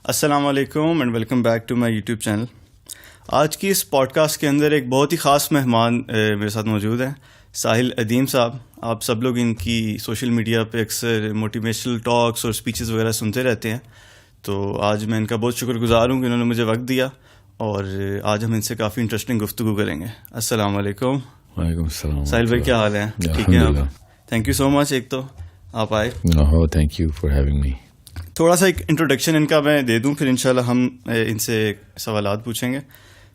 السلام علیکم and welcome back to my YouTube channel. آج کی اس پوڈ کاسٹ کے اندر ایک بہت ہی خاص مہمان میرے ساتھ موجود ہیں, ساحل ادیم صاحب. آپ سب لوگ ان کی سوشل میڈیا پہ اکثر موٹیویشنل ٹاکس اور اسپیچز وغیرہ سنتے رہتے ہیں, تو آج میں ان کا بہت شکر گزار ہوں کہ انہوں نے مجھے وقت دیا اور آج ہم ان سے کافی انٹرسٹنگ گفتگو کریں گے. السلام علیکم. وعلیکم السلام. ساحل بھائی کیا حال ہے؟ ٹھیک ہے آپ؟ تھینک یو سو مچ ایک تو آپ آئے. Thank you for having me. تھوڑا سا ایک انٹروڈکشن ان کا میں دے دوں, پھر انشاءاللہ ہم ان سے سوالات پوچھیں گے.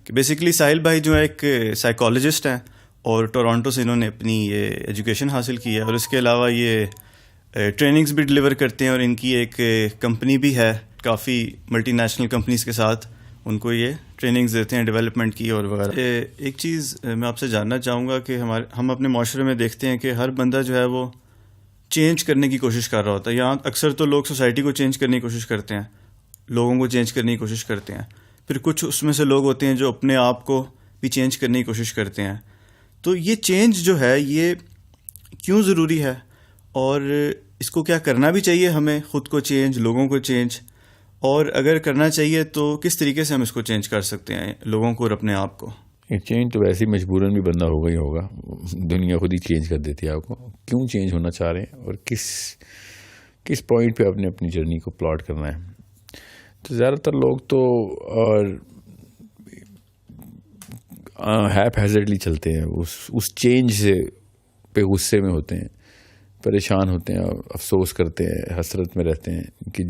کہ بیسیکلی ساحل بھائی جو ہے ایک سائیکالوجسٹ ہیں اور ٹورانٹو سے انہوں نے اپنی یہ ایجوکیشن حاصل کی ہے, اور اس کے علاوہ یہ ٹریننگز بھی ڈلیور کرتے ہیں, اور ان کی ایک کمپنی بھی ہے, کافی ملٹی نیشنل کمپنیز کے ساتھ ان کو یہ ٹریننگز دیتے ہیں ڈیولپمنٹ کی اور وغیرہ. ایک چیز میں آپ سے جاننا چاہوں گا کہ ہم اپنے معاشرے میں دیکھتے ہیں کہ ہر بندہ جو ہے وہ چینج کرنے کی کوشش کر رہا ہوتا ہے. یہاں اکثر تو لوگ سوسائٹی کو چینج کرنے کی کوشش کرتے ہیں, لوگوں کو چینج کرنے کی کوشش کرتے ہیں, پھر کچھ اس میں سے لوگ ہوتے ہیں جو اپنے آپ کو بھی چینج کرنے کی کوشش کرتے ہیں. تو یہ چینج جو ہے یہ کیوں ضروری ہے, اور اس کو کیا کرنا بھی چاہیے ہمیں, خود کو چینج, لوگوں کو چینج, اور اگر کرنا چاہیے تو کس طریقے سے ہم اس کو چینج کر سکتے ہیں, لوگوں کو اور اپنے آپ کو؟ چینج تو ویسے ہی مجبوراً بھی بندہ ہوگا ہی ہوگا, دنیا خود ہی چینج کر دیتی ہے آپ کو. کیوں چینج ہونا چاہ رہے ہیں اور کس پوائنٹ پہ آپ نے اپنی جرنی کو پلاٹ کرنا ہے. تو زیادہ تر لوگ تو ہیپ ہیزرڈلی چلتے ہیں, اس چینج سے پہ غصے میں ہوتے ہیں, پریشان ہوتے ہیں, افسوس کرتے ہیں, حسرت میں رہتے ہیں کہ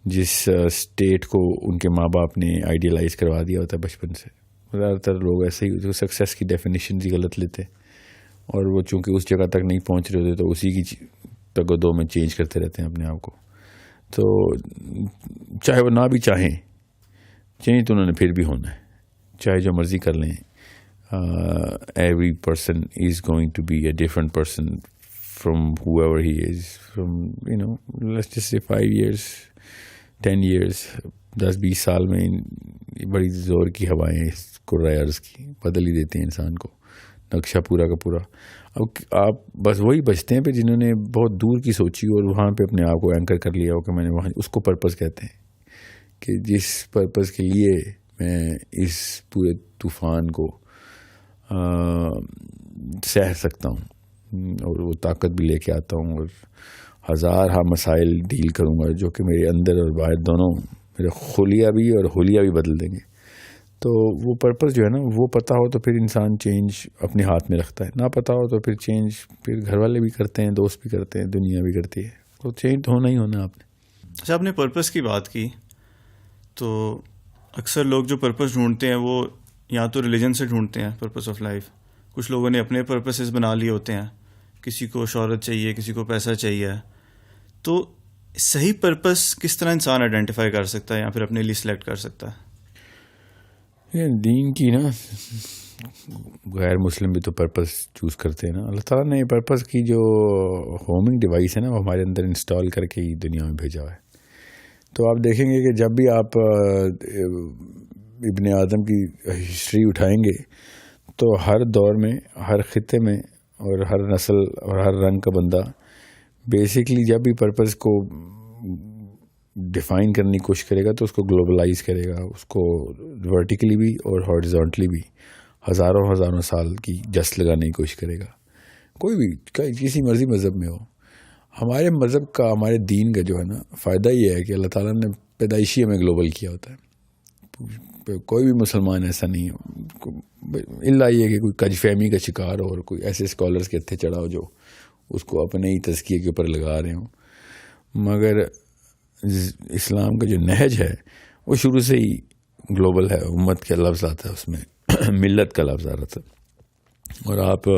جس اسٹیٹ کو ان کے ماں باپ نے آئیڈیلائز کروا دیا ہوتا ہے بچپن سے. زیادہ تر لوگ ایسے ہی سکسیس کی ڈیفینیشن ہی غلط لیتے, اور وہ چونکہ اس جگہ تک نہیں پہنچ رہے ہوتے تو اسی کی تگ و دو میں چینج کرتے رہتے ہیں اپنے آپ کو. تو چاہے وہ نہ بھی چاہیں, چینج تو انہوں نے پھر بھی ہونا ہے, چاہے جو مرضی کر لیں. Every person is going to be a different person from whoever he is, from let's just say 5 years 10 years 10-20 سال میں بڑی زور کی ہوائیں عرض کی بدل ہی دیتے ہیں انسان کو, نقشہ پورا کا پورا. اب آپ بس وہی بچتے ہیں پہ جنہوں نے بہت دور کی سوچی اور وہاں پہ اپنے آپ کو اینکر کر لیا ہو کہ میں نے وہاں, اس کو پرپز کہتے ہیں کہ جس پرپز کے لیے میں اس پورے طوفان کو سہ سکتا ہوں اور وہ طاقت بھی لے کے آتا ہوں, اور ہزار مسائل ڈیل کروں گا جو کہ میرے اندر اور باہر دونوں میرے خلیہ بھی اور حلیہ بھی بدل دیں گے. تو وہ پرپز جو ہے نا, وہ پتہ ہو تو پھر انسان چینج اپنے ہاتھ میں رکھتا ہے, نہ پتہ ہو تو پھر چینج پھر گھر والے بھی کرتے ہیں, دوست بھی کرتے ہیں, دنیا بھی کرتی ہے. تو چینج تو ہونا ہی ہونا. آپ نے اچھا, آپ نے پرپز کی بات کی, تو اکثر لوگ جو پرپز ڈھونڈتے ہیں وہ یا تو ریلیجن سے ڈھونڈتے ہیں پرپز آف لائف, کچھ لوگوں نے اپنے پرپسز بنا لیے ہوتے ہیں, کسی کو شہرت چاہیے, کسی کو پیسہ چاہیے. تو صحیح پرپز کس طرح انسان آئیڈینٹیفائی کر سکتا ہے یا پھر اپنے لیے سلیکٹ کر سکتا ہے؟ دین کی نا, غیر مسلم بھی تو پرپز چوز کرتے ہیں نا. اللہ تعالیٰ نے پرپز کی جو ہومنگ ڈیوائس ہے نا, وہ ہمارے اندر انسٹال کر کے ہی دنیا میں بھیجا ہے. تو آپ دیکھیں گے کہ جب بھی آپ ابن آدم کی ہسٹری اٹھائیں گے تو ہر دور میں, ہر خطے میں اور ہر نسل اور ہر رنگ کا بندہ بیسکلی جب بھی پرپز کو ڈیفائن کرنے کی کوشش کرے گا تو اس کو گلوبلائز کرے گا, اس کو ورٹیکلی بھی اور ہارزونٹلی بھی ہزاروں سال کی جس لگانے کی کوشش کرے گا. کوئی بھی کسی مرضی مذہب میں ہو. ہمارے مذہب کا, ہمارے دین کا جو ہے نا فائدہ یہ ہے کہ اللہ تعالیٰ نے پیدائشی ہمیں گلوبل کیا ہوتا ہے. کوئی بھی مسلمان ایسا نہیں ہے الا یہ کہ کوئی کج فہمی کا شکار ہو اور کوئی ایسے اسکالرس کے اتھے چڑھا ہو جو اس کو اپنے ہی تزکیے کے اوپر لگا رہے ہوں. مگر اسلام کا جو نہج ہے وہ شروع سے ہی گلوبل ہے. امت کا لفظ آتا ہے اس میں, ملت کا لفظ آ رہا تھا, اور آپ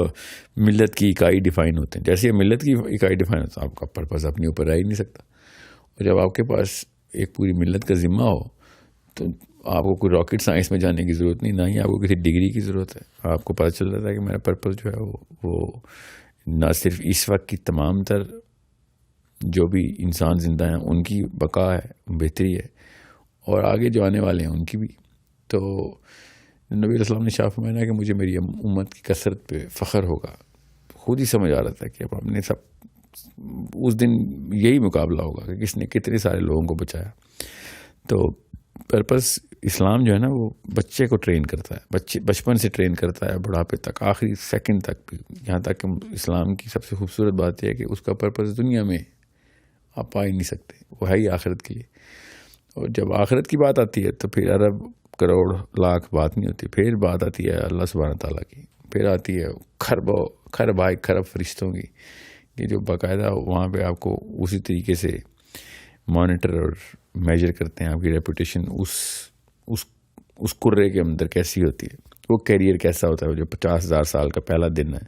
ملت کی اکائی ڈیفائن ہوتے ہیں. جیسے ملت کی اکائی ڈیفائن ہوتا ہے, آپ کا پرپز اپنے اوپر رہ ہی نہیں سکتا. اور جب آپ کے پاس ایک پوری ملت کا ذمہ ہو تو آپ کو کوئی راکٹ سائنس میں جانے کی ضرورت نہیں, نہ ہی آپ کو کسی ڈگری کی ضرورت ہے. آپ کو پتہ چل رہا ہے کہ میرا پرپز جو ہے وہ نہ صرف اس وقت کی تمام تر جو بھی انسان زندہ ہیں ان کی بقا ہے, بہتری ہے, اور آگے جو آنے والے ہیں ان کی بھی. تو نبی علیہ السلام نے شاہ فرمایا کہ مجھے میری امت کی کثرت پہ فخر ہوگا. خود ہی سمجھ آ رہا تھا کہ اب ہم نے سب اس دن یہی مقابلہ ہوگا کہ کس نے کتنے سارے لوگوں کو بچایا. تو پرپس اسلام جو ہے نا وہ بچے کو ٹرین کرتا ہے، بچپن سے ٹرین کرتا ہے بڑھاپے تک، آخری سیکنڈ تک بھی. یہاں تک کہ اسلام کی سب سے خوبصورت بات یہ ہے کہ اس کا پرپس دنیا میں آپ پا ہی نہیں سکتے، وہ ہے ہی آخرت کے لیے. اور جب آخرت کی بات آتی ہے تو پھر ارب کروڑ لاکھ بات نہیں ہوتی، پھر بات آتی ہے اللہ سبحانہ تعالیٰ کی، پھر آتی ہے خرب فرشتوں کی، کہ جو باقاعدہ وہاں پہ آپ کو اسی طریقے سے مانیٹر اور میجر کرتے ہیں آپ کی ریپوٹیشن اس کرے کے اندر کیسی ہوتی ہے، وہ کیریئر کیسا ہوتا ہے. جو 50,000 سال کا پہلا دن ہے،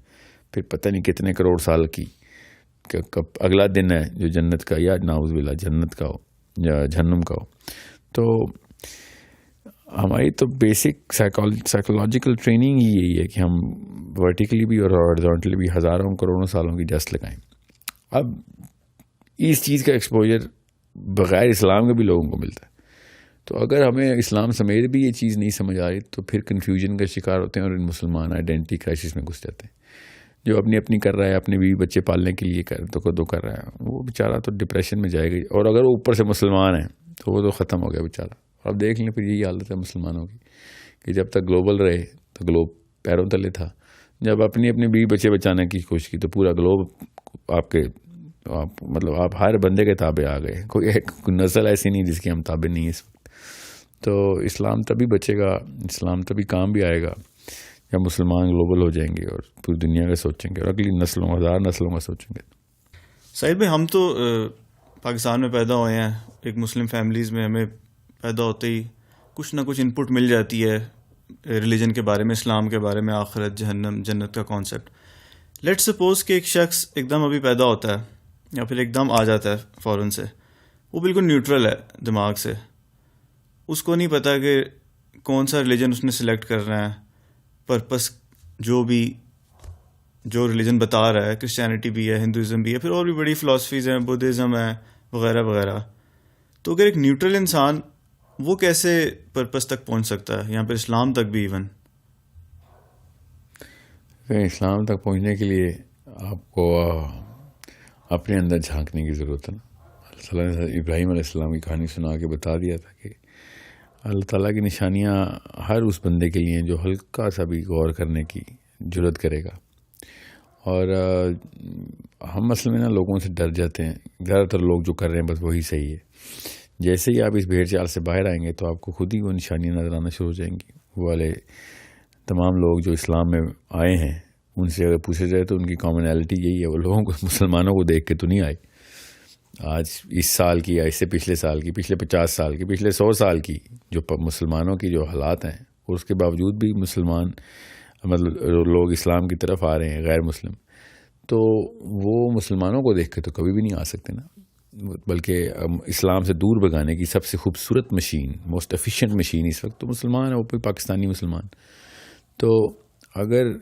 پھر پتہ نہیں کتنے کروڑ سال کی اگلا دن ہے جو جنت کا، یا نعوذ باللہ جنت کا ہو یا جہنم کا ہو. تو ہماری تو بیسک سائیکولوجیکل ٹریننگ ہی یہی ہے کہ ہم ورٹیکلی بھی اور ہارزونٹلی بھی ہزاروں کروڑوں سالوں کی جست لگائیں. اب اس چیز کا ایکسپوجر بغیر اسلام کے بھی لوگوں کو ملتا ہے. تو اگر ہمیں اسلام سمیت بھی یہ چیز نہیں سمجھ آ رہی تو پھر کنفیوژن کا شکار ہوتے ہیں اور مسلمان آئیڈینٹی کرائسس میں گھس جاتے ہیں. جو اپنی کر رہا ہے، اپنے بیوی بچے پالنے کے لیے کر رہا ہے، وہ بیچارہ تو ڈپریشن میں جائے گا. اور اگر وہ اوپر سے مسلمان ہیں تو وہ تو ختم ہو گیا بیچارہ. اب دیکھ لیں پھر یہی حالت ہے مسلمانوں کی کہ جب تک گلوبل رہے تو گلوب پیروں تلے تھا، جب اپنی بیوی بچے بچانے کی کوشش کی تو پورا گلوب آپ ہر بندے کے تابع آ گئے. کوئی نسل ایسی نہیں جس کی ہم تابع نہیں اس وقت. تو اسلام تبھی بچے گا، اسلام تبھی کام بھی آئے گا جب مسلمان گلوبل ہو جائیں گے اور پوری دنیا کا سوچیں گے اور اگلی نسلوں 1000 نسلوں کا سوچیں گے. سعید بھائی، ہم تو پاکستان میں پیدا ہوئے ہیں، ایک مسلم فیملیز میں ہمیں پیدا ہوتے ہی کچھ نہ کچھ انپٹ مل جاتی ہے ریلیجن کے بارے میں، اسلام کے بارے میں، آخرت، جہنم، جنت کا کانسیپٹ. لیٹ سپوز کہ ایک شخص ایک دم ابھی پیدا ہوتا ہے یا پھر ایک دم آ جاتا ہے فوراً سے، وہ بالکل نیوٹرل ہے دماغ سے، اس کو نہیں پتا کہ کون سا ریلیجن اس نے سلیکٹ کرنا ہے، پرپس جو ریلیجن بتا رہا ہے، کرسچینٹی بھی ہے، ہندوازم بھی ہے، پھر اور بھی بڑی فلاسفیز ہیں، بدھزم ہے وغیرہ وغیرہ. تو اگر ایک نیوٹرل انسان وہ کیسے پرپس تک پہنچ سکتا ہے، یہاں پہ اسلام تک بھی ایون؟ اسلام تک پہنچنے کے لیے آپ کو اپنے اندر جھانکنے کی ضرورت ہے. اللہ تعالیٰ نے ابراہیم علیہ السلام کی کہانی سنا کے بتا دیا تھا کہ اللہ تعالیٰ کی نشانیاں ہر اس بندے کے لیے جو ہلکا سا بھی غور کرنے کی جرت کرے گا. اور ہم اصل میں لوگوں سے ڈر جاتے ہیں. زیادہ تر لوگ جو کر رہے ہیں بس وہی صحیح ہے. جیسے ہی آپ اس بھیڑ چال سے باہر آئیں گے تو آپ کو خود ہی وہ نشانیاں نظر آنا شروع ہو جائیں گی. وہ والے تمام لوگ جو اسلام میں آئے ہیں ان سے اگر پوچھا جائے تو ان کی کامنالٹی یہی ہے، وہ لوگوں کو مسلمانوں کو دیکھ کے تو نہیں آئے. آج اس سال کی یا اس سے پچھلے سال کی، پچھلے 50 سال کی، پچھلے 100 سال کی جو مسلمانوں کی جو حالات ہیں، اور اس کے باوجود بھی مسلمان لوگ اسلام کی طرف آ رہے ہیں غیر مسلم، تو وہ مسلمانوں کو دیکھ کے تو کبھی بھی نہیں آ سکتے نا. بلکہ اسلام سے دور بھگانے کی سب سے خوبصورت مشین، موسٹ ایفیشینٹ مشین اس وقت تو مسلمان ہے، وہ بھی پاکستانی مسلمان. تو اگر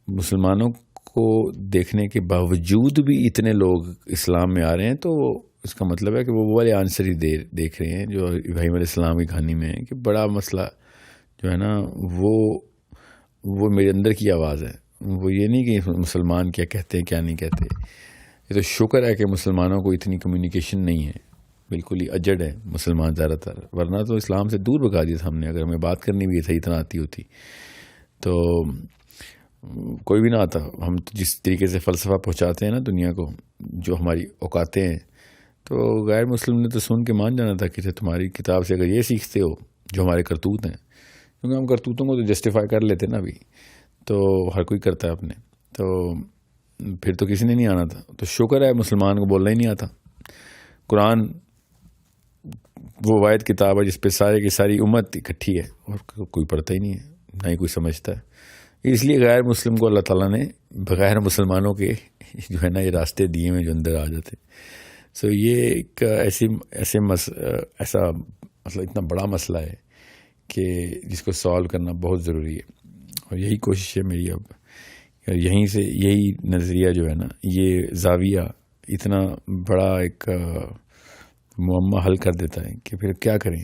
مسلمانوں کو دیکھنے کے باوجود بھی اتنے لوگ اسلام میں آ رہے ہیں تو اس کا مطلب ہے کہ وہ والے آنسر ہی دیکھ رہے ہیں جو ابراہیم علیہ السلام کی کہانی میں ہے کہ بڑا مسئلہ جو ہے نا وہ میرے اندر کی آواز ہے. وہ یہ نہیں کہ مسلمان کیا کہتے ہیں کیا نہیں کہتے. یہ تو شکر ہے کہ مسلمانوں کو اتنی کمیونیکیشن نہیں ہے، بالکل ہی اجڑ ہے مسلمان زیادہ تر، ورنہ تو اسلام سے دور بھگا دیا تھا ہم نے. اگر ہمیں بات کرنی بھی صحیح طرح آتی ہوتی تو کوئی بھی نہ آتا. ہم جس طریقے سے فلسفہ پہنچاتے ہیں نا دنیا کو، جو ہماری اوقاتیں ہیں، تو غیر مسلم نے تو سن کے مان جانا تھا کہ تمہاری کتاب سے اگر یہ سیکھتے ہو جو ہمارے کرتوت ہیں، کیونکہ ہم کرتوتوں کو تو جسٹیفائی کر لیتے نا ابھی، تو ہر کوئی کرتا ہے اپنے، تو پھر تو کسی نے نہیں آنا تھا. تو شکر ہے مسلمان کو بولنا ہی نہیں آتا. قرآن وہ واحد کتاب ہے جس پہ سارے کی ساری امت اکٹھی ہے اور کوئی پڑھتا ہی نہیں ہے، نہ ہی کوئی سمجھتا ہے. اس لیے غیر مسلم کو اللہ تعالیٰ نے بغیر مسلمانوں کے جو ہے نا یہ راستے دیے ہیں جو اندر آ جاتے. سو یہ ایک ایسا مسئلہ اتنا بڑا مسئلہ ہے کہ جس کو سالو کرنا بہت ضروری ہے. اور یہی کوشش ہے میری اب، یہیں سے یہی نظریہ جو ہے نا، یہ زاویہ اتنا بڑا ایک معمہ حل کر دیتا ہے کہ پھر کیا کریں.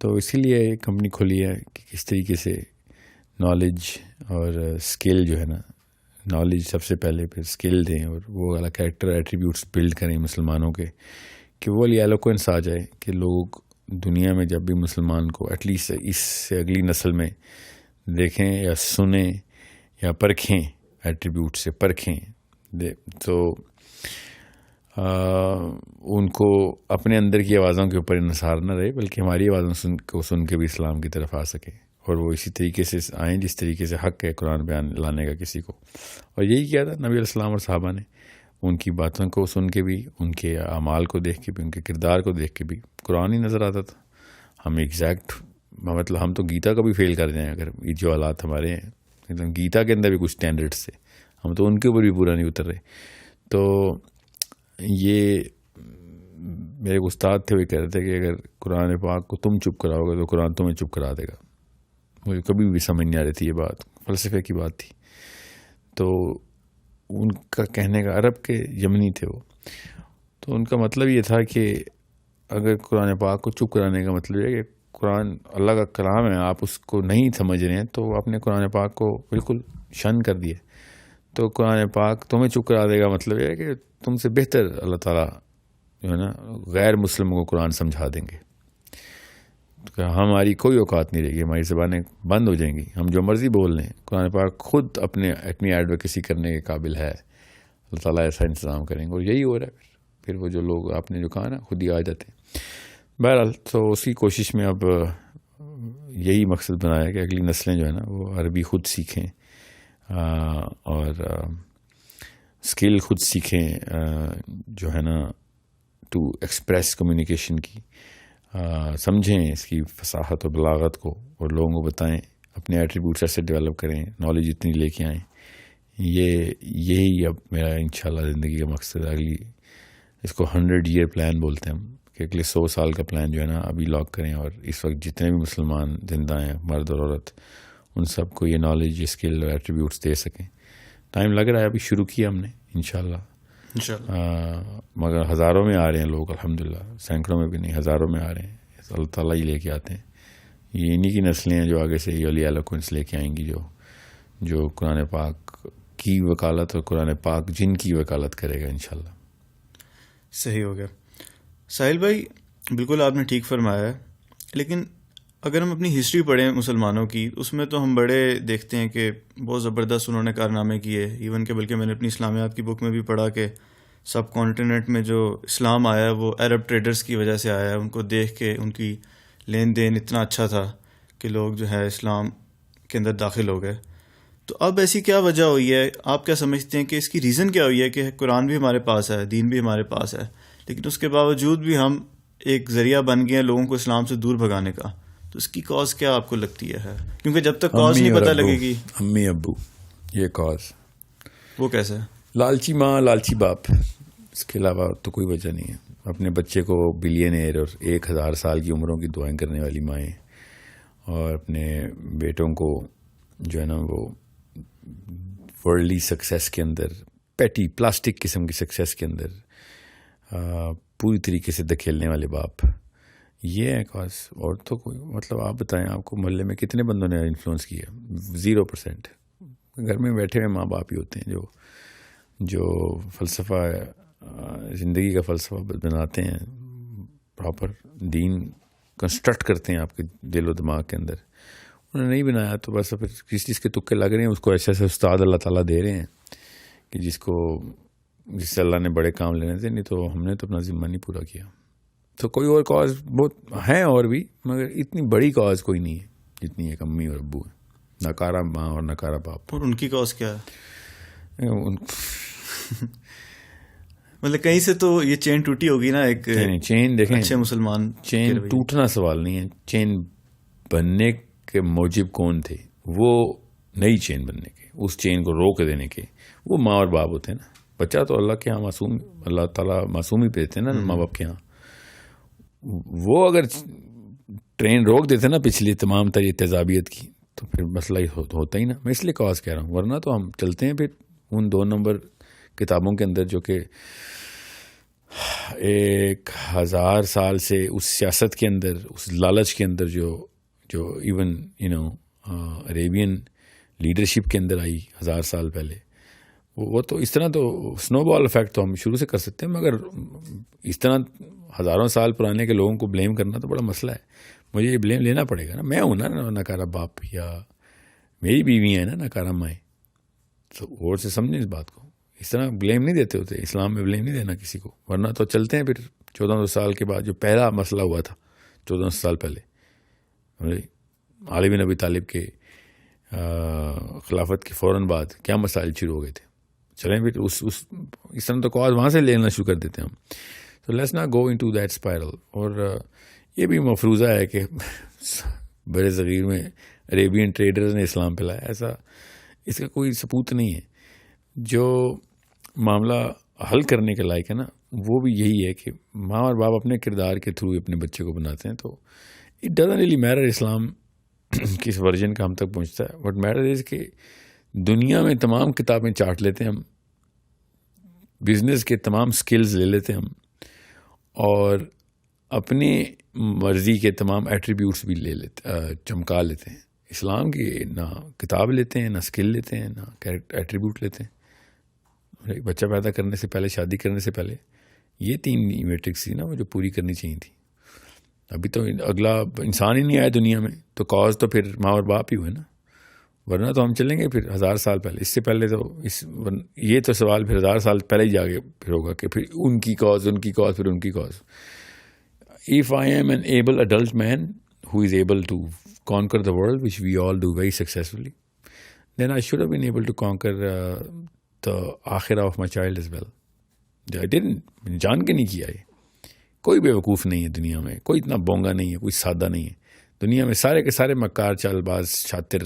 تو اسی لیے ایک کمپنی کھولی ہے کہ کس طریقے سے نالج اور اسکل جو ہے نا، نالج سب سے پہلے، پھر اسکل دیں اور وہ والا کریکٹر ایٹریبیوٹس بلڈ کریں مسلمانوں کے کہ وہ ایلوکوینس آ جائے کہ لوگ دنیا میں جب بھی مسلمان کو ایٹ لیسٹ اس سے اگلی نسل میں دیکھیں یا سنیں یا پرکھیں، ایٹریبیوٹ سے پرکھیں، تو ان کو اپنے اندر کی آوازوں کے اوپر انحصار نہ رہے، بلکہ ہماری آوازوں کو سن کے بھی اسلام کی طرف آ سکے، اور وہ اسی طریقے سے آئیں جس طریقے سے حق ہے قرآن بیان لانے کا کسی کو. اور یہی کیا تھا نبی علیہ السلام اور صحابہ نے، ان کی باتوں کو سن کے بھی، ان کے اعمال کو دیکھ کے بھی، ان کے کردار کو دیکھ کے بھی قرآن ہی نظر آتا تھا. ہم ایگزیکٹ مطلب ہم تو گیتا کو بھی فیل کر جائیں اگر یہ جو حالات ہمارے ہیں، مطلب گیتا کے اندر بھی کچھ اسٹینڈرڈس تھے، ہم تو ان کے اوپر بھی پورا نہیں اتر رہے. تو یہ میرے استاد تھے، وہ کہہ رہے تھے کہ اگر قرآن پاک کو تم چپ کراؤ گے تو قرآن تمہیں چپ کرا دے گا. مجھے کبھی بھی سمجھ نہیں آ رہی تھی یہ بات، فلسفے کی بات تھی. تو ان کا کہنے کا، عرب کے یمنی تھے وہ، تو ان کا مطلب یہ تھا کہ اگر قرآن پاک کو چپ کرانے کا مطلب یہ ہے کہ قرآن اللہ کا کلام ہے، آپ اس کو نہیں سمجھ رہے ہیں تو آپ نے قرآن پاک کو بالکل شن کر دیا، تو قرآن پاک تمہیں چپ کرا دے گا مطلب یہ ہے کہ تم سے بہتر اللہ تعالیٰ جو ہے نا غیر مسلموں کو قرآن سمجھا دیں گے. ہماری کوئی اوقات نہیں رہے گی، ہماری زبانیں بند ہو جائیں گی، ہم جو مرضی بول لیں. قرآن پاک خود اپنی ایڈوکیسی کرنے کے قابل ہے، اللہ تعالیٰ ایسا انتظام کریں گے. اور یہی ہو رہا ہے. پھر وہ جو لوگ آپ نے جو کہا نا خود ہی آ جاتے ہیں. بہرحال تو اسی کوشش میں اب یہی مقصد بنایا کہ اگلی نسلیں جو ہے نا وہ عربی خود سیکھیں اور اسکل خود سیکھیں، جو ہے نا ٹو ایکسپریس کمیونیکیشن کی، سمجھیں اس کی فصاحت اور بلاغت کو، اور لوگوں کو بتائیں، اپنے ایٹریبیوٹس ایسے ڈیولپ کریں، نالج اتنی لے کے آئیں. یہی اب میرا انشاءاللہ زندگی کا مقصد ہے. اگلی اس کو 100 ایئر پلان بولتے ہیں ہم، کہ اگلے 100 سال کا پلان جو ہے نا ابھی لاک کریں، اور اس وقت جتنے بھی مسلمان زندہ ہیں، مرد اور عورت، ان سب کو یہ نالج، اسکل اور ایٹریبیوٹس دے سکیں. ٹائم لگ رہا ہے، ابھی شروع کیا ہم نے انشاءاللہ. مگر ہزاروں میں آ رہے ہیں لوگ، الحمدللہ، سینکڑوں میں بھی نہیں، ہزاروں میں آ رہے ہیں. اللہ تعالیٰ ہی لے کے آتے ہیں. یہ انہی کی نسلیں ہیں جو آگے سے یہ علی ایلوکوینس لے کے آئیں گی، جو قرآن پاک کی وکالت اور قرآن پاک جن کی وکالت کرے گا انشاءاللہ. صحیح ہو گیا ساحل بھائی، بالکل آپ نے ٹھیک فرمایا ہے. لیکن اگر ہم اپنی ہسٹری پڑھیں مسلمانوں کی، اس میں تو ہم بڑے دیکھتے ہیں کہ بہت زبردست انہوں نے کارنامے کیے. ایون کہ بلکہ میں نے اپنی اسلامیات کی بک میں بھی پڑھا کہ سب کانٹیننٹ میں جو اسلام آیا ہے وہ عرب ٹریڈرز کی وجہ سے آیا ہے. ان کو دیکھ کے ان کی لین دین اتنا اچھا تھا کہ لوگ جو ہے اسلام کے اندر داخل ہو گئے. تو اب ایسی کیا وجہ ہوئی ہے؟ آپ کیا سمجھتے ہیں کہ اس کی ریزن کیا ہوئی ہے کہ قرآن بھی ہمارے پاس ہے، دین بھی ہمارے پاس ہے، لیکن اس کے باوجود بھی ہم ایک ذریعہ بن گئے ہیں لوگوں کو اسلام سے دور بھگانے کا؟ تو اس کی کاز کیا آپ کو لگتی ہے؟ کیونکہ جب تک کاز نہیں پتہ لگے گی. امی ابو، یہ کاز. وہ کیسے؟ لالچی ماں، لالچی باپ، اس کے علاوہ تو کوئی وجہ نہیں ہے. اپنے بچے کو بلینئر اور 1000 سال کی عمروں کی دعائیں کرنے والی مائیں، اور اپنے بیٹوں کو جو ہے نا وہ ورلڈلی سکسیس کے اندر، پیٹی پلاسٹک قسم کی سکسیس کے اندر پوری طریقے سے دھکیلنے والے باپ. یہ ہے کاز. اور تو کوئی مطلب آپ بتائیں، آپ کو محلے میں کتنے بندوں نے انفلوئنس کیا؟ 0%. گھر میں بیٹھے ہوئے ماں باپ ہی ہوتے ہیں جو فلسفہ زندگی کا فلسفہ بناتے ہیں، پراپر دین کنسٹرکٹ کرتے ہیں آپ کے دل و دماغ کے اندر. انہوں نے نہیں بنایا تو بس پھر کس چیز کے تکے لگ رہے ہیں، اس کو ایسے ایسے استاد اللہ تعالیٰ دے رہے ہیں کہ جس سے اللہ نے بڑے کام لینے تھے. نہیں تو ہم نے تو اپنا ذمہ نہیں پورا کیا. تو کوئی اور کاز بہت ہیں اور بھی، مگر اتنی بڑی کاز کوئی نہیں ہے جتنی ایک امی اور ابو ہے، ناکارہ ماں اور ناکارہ باپ. اور ان کی کاز کیا ہے؟ مطلب کہیں سے تو یہ چین ٹوٹی ہوگی نا. ایک چین دیکھیں، اچھے مسلمان، چین ٹوٹنا سوال نہیں ہے. چین بننے کے موجب کون تھے؟ وہ نئی چین بننے کے، اس چین کو روک دینے کے، وہ ماں اور باپ ہوتے ہیں نا. بچہ تو اللہ کے ہاں معصوم، اللہ تعالیٰ معصوم ہی پیتے ہیں نا ماں باپ کے ہاں. وہ اگر ٹرین روک دیتے نا پچھلی تمام تر تیزابیت کی، تو پھر مسئلہ ہی ہوتا ہی نا. میں اس لیے کاز کہہ رہا ہوں، ورنہ تو ہم چلتے ہیں پھر ان 2 نمبر کتابوں کے اندر جو کہ 1000 سال سے اس سیاست کے اندر، اس لالچ کے اندر جو ایون عربین لیڈرشپ کے اندر آئی 1000 سال پہلے، وہ تو اس طرح تو سنو بال افیکٹ تو ہم شروع سے کر سکتے ہیں، مگر اس طرح ہزاروں سال پرانے کے لوگوں کو بلیم کرنا تو بڑا مسئلہ ہے. مجھے یہ بلیم لینا پڑے گا نا، میں ہوں نا ناکارہ باپ، یا میری بیوی ہیں نا ناکارہ مائیں. تو غور سے سمجھیں اس بات کو. اس طرح بلیم نہیں دیتے ہوتے اسلام میں، بلیم نہیں دینا کسی کو، ورنہ تو چلتے ہیں پھر 1400 سال کے بعد جو پہلا مسئلہ ہوا تھا 1400 سال پہلے علی بن ابی طالب کے خلافت کے فوراً بعد کیا مسائل شروع ہو گئے تھے. چلیں پھر اس طرح تو کاز وہاں سے لینا شروع کر دیتے ہیں ہم. تو let's not go into that spiral. اور یہ بھی مفروضہ ہے کہ بر صغیر میں عریبین ٹریڈرز نے اسلام پھیلایا، ایسا اس کا کوئی ثبوت نہیں ہے. جو معاملہ حل کرنے کے لائق ہے نا، وہ بھی یہی ہے کہ ماں اور باپ اپنے کردار کے تھرو اپنے بچے کو بناتے ہیں. تو اٹ ڈزنٹ ریلی میٹر اسلام کس ورژن کا ہم تک پہنچتا ہے. وٹ میٹر از کہ دنیا میں تمام کتابیں چاٹ لیتے ہیں ہم، بزنس کے تمام سکلز لے لیتے ہیں ہم، اور اپنے مرضی کے تمام ایٹریبیوٹس بھی لے لیتے، چمکا لیتے ہیں. اسلام کی نہ کتاب لیتے ہیں، نہ سکل لیتے ہیں، نہ ایٹریبیوٹ لیتے ہیں. بچہ پیدا کرنے سے پہلے، شادی کرنے سے پہلے یہ 3 میٹرکس تھی نا وہ جو پوری کرنی چاہیے تھی. ابھی تو اگلا انسان ہی نہیں آیا دنیا میں، تو کاز تو پھر ماں اور باپ ہی ہوئے نا. ورنہ تو ہم چلیں گے پھر 1000 سال پہلے. اس سے پہلے تو یہ تو سوال پھر 1000 سال پہلے ہی جا کے پھر ہوگا کہ پھر ان کی کاز پھر ان کی cause. If I am an able adult man who is able to conquer the world, which we all do very successfully, then I should have been able to conquer the akhirah of my child as well. I didn't. جان کے نہیں کیا. یہ کوئی بے وقوف نہیں ہے دنیا میں، کوئی اتنا بونگا نہیں ہے، کوئی سادہ نہیں ہے دنیا میں. سارے کے سارے مکار، چال باز، شاطر،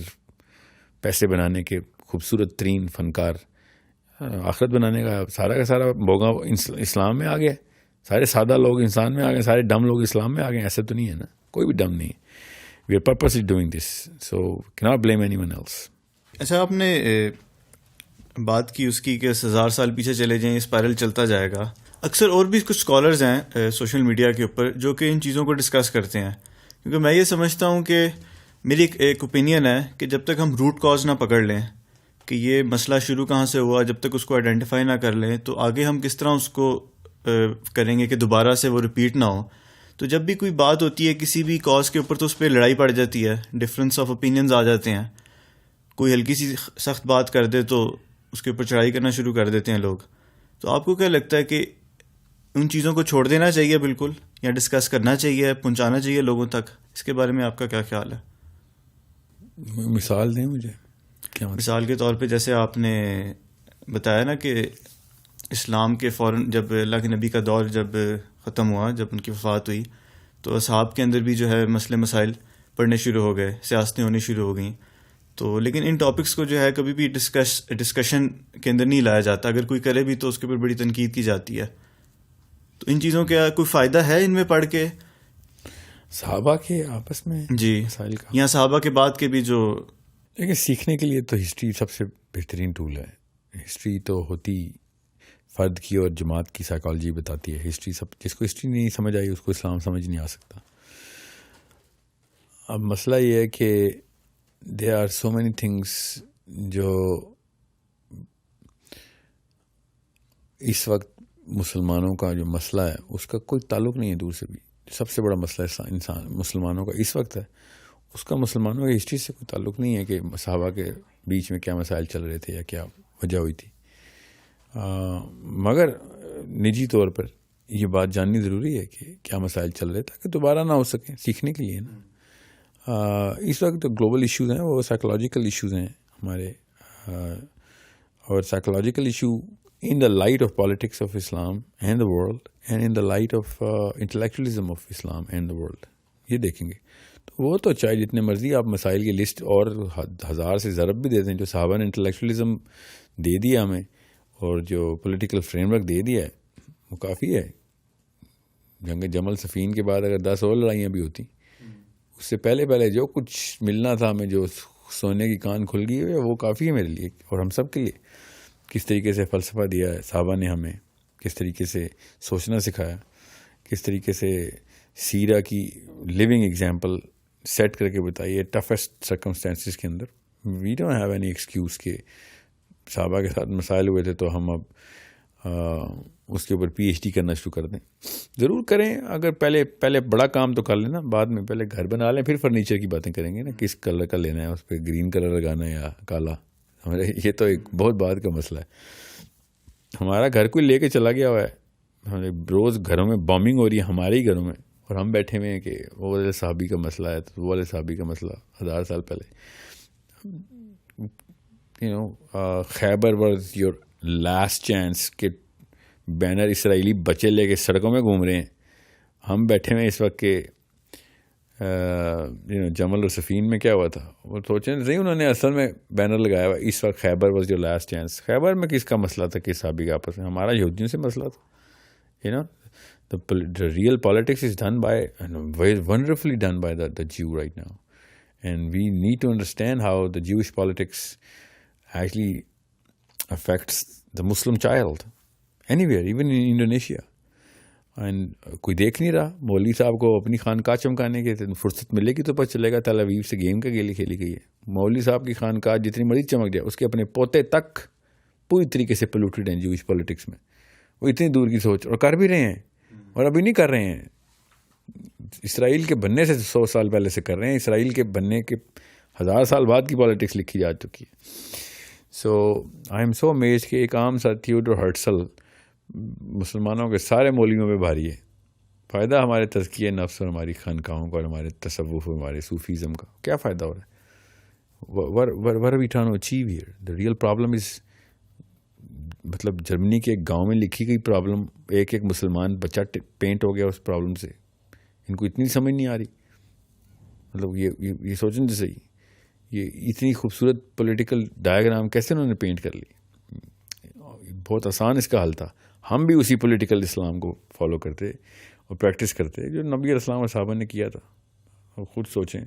پیسے بنانے کے خوبصورت ترین فنکار، آخرت بنانے کا سارا بونگا اسلام میں آ گیا. سارے سادہ لوگ انسان میں آ گئے، سارے ڈم لوگ اسلام میں آ گئے. ایسا تو نہیں ہے نا، کوئی بھی ڈم نہیں ہے. We are purposely doing this, so cannot blame anyone else. اچھا، آپ نے بات کی اس کی کہ 1000 سال پیچھے چلے جائیں، اسپائرل چلتا جائے گا. اکثر اور بھی کچھ اسکالرز ہیں سوشل میڈیا کے اوپر جو کہ ان چیزوں کو ڈسکس کرتے ہیں، کیونکہ میں یہ سمجھتا ہوں کہ میری ایک اوپینین ہے کہ جب تک ہم روٹ کاز نہ پکڑ لیں کہ یہ مسئلہ شروع کہاں سے ہوا، جب تک اس کو آئیڈینٹیفائی نہ کر لیں تو آگے ہم کس طرح اس کو کریں گے کہ دوبارہ سے وہ ریپیٹ نہ ہو. تو جب بھی کوئی بات ہوتی ہے کسی بھی کاز کے اوپر تو اس پہ لڑائی پڑ جاتی ہے، ڈفرینس آف اوپینینز آ جاتے ہیں. کوئی ہلکی سی سخت بات کر دے تو اس کے اوپر چڑھائی کرنا شروع کر دیتے ہیں لوگ. تو آپ کو کیا لگتا ہے کہ ان چیزوں کو چھوڑ دینا چاہیے بالکل، یا ڈسکس کرنا چاہیے، پہنچانا چاہیے لوگوں تک؟ اس کے بارے میں آپ کا کیا خیال ہے؟ مثال دیں مجھے. کیا مثال کے طور پہ جیسے آپ نے بتایا نا کہ اسلام کے فوراً جب اللہ کے نبی کا دور جب ختم ہوا، جب ان کی وفات ہوئی، تو اصحاب کے اندر بھی جو ہے مسئلے مسائل پڑھنے شروع ہو گئے، سیاستیں ہونی شروع ہو گئیں. تو لیکن ان ٹاپکس کو جو ہے کبھی بھی ڈسکشن کے اندر نہیں لایا جاتا. اگر کوئی کرے بھی تو اس کے اوپر بڑی تنقید کی جاتی ہے. تو ان چیزوں کا کوئی فائدہ ہے ان میں پڑھ کے؟ صحابہ کے آپس میں جی مسائل کا، یا صحابہ کے بعد کے بھی جو، لیکن سیکھنے کے لیے تو ہسٹری سب سے بہترین ٹول ہے. ہسٹری تو ہوتی فرد کی اور جماعت کی سائیکالوجی بتاتی ہے. ہسٹری جس کو ہسٹری نہیں سمجھ آئی اس کو اسلام سمجھ نہیں آ سکتا. اب مسئلہ یہ ہے کہ there are so many things جو اس وقت مسلمانوں کا جو مسئلہ ہے اس کا کوئی تعلق نہیں ہے دور سے بھی. سب سے بڑا مسئلہ انسان مسلمانوں کا اس وقت ہے، اس کا مسلمانوں کی ہسٹری سے کوئی تعلق نہیں ہے کہ صحابہ کے بیچ میں کیا مسائل چل رہے تھے یا کیا وجہ ہوئی تھی. مگر نجی طور پر یہ بات جاننی ضروری ہے کہ کیا مسائل چل رہے تاکہ دوبارہ نہ ہو سکیں، سیکھنے کے لیے نا. اس وقت جو گلوبل ایشوز ہیں وہ سائیکولوجیکل ایشوز ہیں ہمارے، اور psychological issue in the light of politics of Islam and the world and in the light of intellectualism of Islam and the world، یہ دیکھیں گے. تو وہ تو چاہے جتنے مرضی آپ مسائل کی لسٹ اور 1000 سے ضرب بھی دے دیں، جو صحابہ نے انٹلیکچولی دے دیا ہمیں اور جو پولیٹیکل فریم ورک دے دیا ہے وہ کافی ہے. جنگ جمل صفین کے بعد اگر 10 اور لڑائیاں بھی ہوتی، اس سے پہلے جو کچھ ملنا تھا ہمیں، جو سونے کی کان کھل گئی ہے، وہ کافی ہے میرے لیے اور ہم سب کے لیے. کس طریقے سے فلسفہ دیا ہے صحابہ نے ہمیں، کس طریقے سے سوچنا سکھایا، کس طریقے سے سیرہ کی لیونگ ایگزامپل سیٹ کر کے بتائی ہے ٹفسٹ سرکمسٹانسز کے اندر. We don't have any excuse کہ صحابہ کے ساتھ مسائل ہوئے تھے تو ہم اب اس کے اوپر پی ایچ ڈی کرنا شروع کر دیں. ضرور کریں, اگر پہلے بڑا کام تو کر لینا, بعد میں پہلے گھر بنا لیں, پھر فرنیچر کی باتیں کریں گے نا, کس کلر کا لینا ہے, اس پہ گرین کلر لگانا ہے یا کالا. یہ تو ایک بہت بعد کا مسئلہ ہے. ہمارا گھر کوئی لے کے چلا گیا ہوا ہے, ہمارے روز گھروں میں بامبنگ ہو رہی ہے ہمارے ہی گھروں میں, اور ہم بیٹھے ہوئے ہیں کہ وہ والے صحابی کا مسئلہ ہے, تو وہ والے صحابی کا مسئلہ 1000 سال پہلے. خیبر واز یور لاسٹ چانس کہ بینر اسرائیلی بچے لے کے سڑکوں میں گھوم رہے ہیں, ہم بیٹھے ہوئے اس وقت کہ جمل اور سفین میں کیا ہوا تھا, وہ سوچیں نہیں, انہوں نے اصل میں بینر لگایا ہوا اس وقت خیبر واز یور لاسٹ چانس. خیبر میں کس کا مسئلہ تھا, کس صحابی کا آپس میں, ہمارا یہودیوں سے مسئلہ تھا. The real politics is done by, and very wonderfully done by the Jew right now. And we need to understand how the Jewish politics actually affects the Muslim child. Anywhere, even in Indonesia. And کوئی دیکھ نہیں رہا, مولوی صاحب کو اپنی خانقاہ چمکانے کے فرصت ملے گی تو پتہ چلے گا تل اویو سے گیم کا گیلی کھیلی گئی ہے. مولوی صاحب کی خانقاہ جتنی مرضی چمک جائے, اس کے اپنے پوتے تک پوری طریقے سے پولوٹیڈ ہیں جوش پولیٹکس میں. وہ اتنی دور کی سوچ, اور کر بھی رہے ہیں, اور ابھی نہیں کر رہے ہیں. اسرائیل کے بننے سے 100 سال پہلے سے کر رہے ہیں. اسرائیل کے بننے کے 1000 سال بعد کی پالیٹکس لکھی جا چکی ہے. سو آئی ایم سو امیزڈ کہ ایک عام سا تھیوڈر ہرٹزل مسلمانوں کے سارے مولویوں پہ بھاری ہے. فائدہ ہمارے تزکیہ نفس اور ہماری خانقاہوں کا اور ہمارے تصوف اور ہمارے صوفیزم کا کیا فائدہ ہو رہا ہے؟ what are we trying to achieve here? The real problem is, مطلب جرمنی کے ایک گاؤں میں لکھی گئی پرابلم, ایک مسلمان بچہ پینٹ ہو گیا اس پرابلم سے. ان کو اتنی سمجھ نہیں آ رہی. مطلب یہ سوچیں تو صحیح, یہ اتنی خوبصورت پولیٹیکل ڈائیگرام کیسے انہوں نے پینٹ کر لی. بہت آسان اس کا حل تھا. ہم بھی اسی پولیٹیکل اسلام کو فالو کرتے اور پریکٹس کرتے جو نبی علیہ السلام اور صحابہ نے کیا تھا. اور خود سوچیں,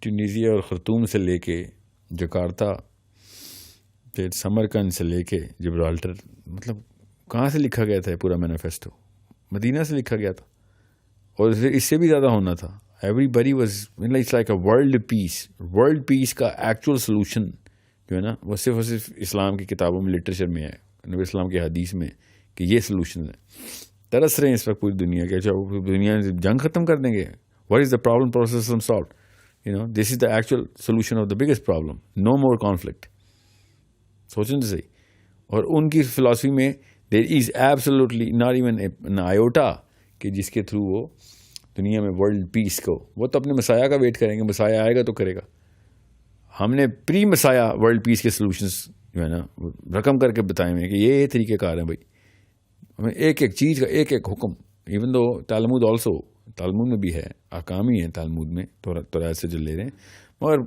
ٹیونیزیا اور خرطوم سے لے کے جکارتا, پھر سمرقند سے لے کے جبرالٹر, مطلب کہاں سے لکھا گیا تھا یہ پورا مینیفیسٹو؟ مدینہ سے لکھا گیا تھا, اور اس سے بھی زیادہ ہونا تھا. Everybody was it's like a world peace کا ایکچوئل سولوشن جو ہے نا, وہ صرف اسلام کی کتابوں میں, لٹریچر میں ہے, نبی اسلام کی حدیث میں, کہ یہ سولوشن ہے. ترس رہے ہیں اس وقت پوری دنیا کے, اچھا دنیا جنگ ختم کر دیں گے, what is the problem process solved, this is the actual solution of the biggest problem, no more conflict. سوچیں تو صحیح. اور ان کی فلاسفی میں there is absolutely not even an iota کہ جس کے تھرو وہ دنیا میں ورلڈ پیس کو, وہ تو اپنے مسایہ کا ویٹ کریں گے, مسایہ آئے گا تو کرے گا. ہم نے پری مسایہ ورلڈ پیس کے سولوشنس جو ہے نا رقم کر کے بتائے ہوئے کہ یہ طریقہ کار ہیں بھائی. ہمیں ایک چیز کا ایک حکم, ایون دو تالمود آلسو, تالمود میں بھی ہے, احکام ہی ہیں تالمود میں توریت سے جو لے رہے ہیں, مگر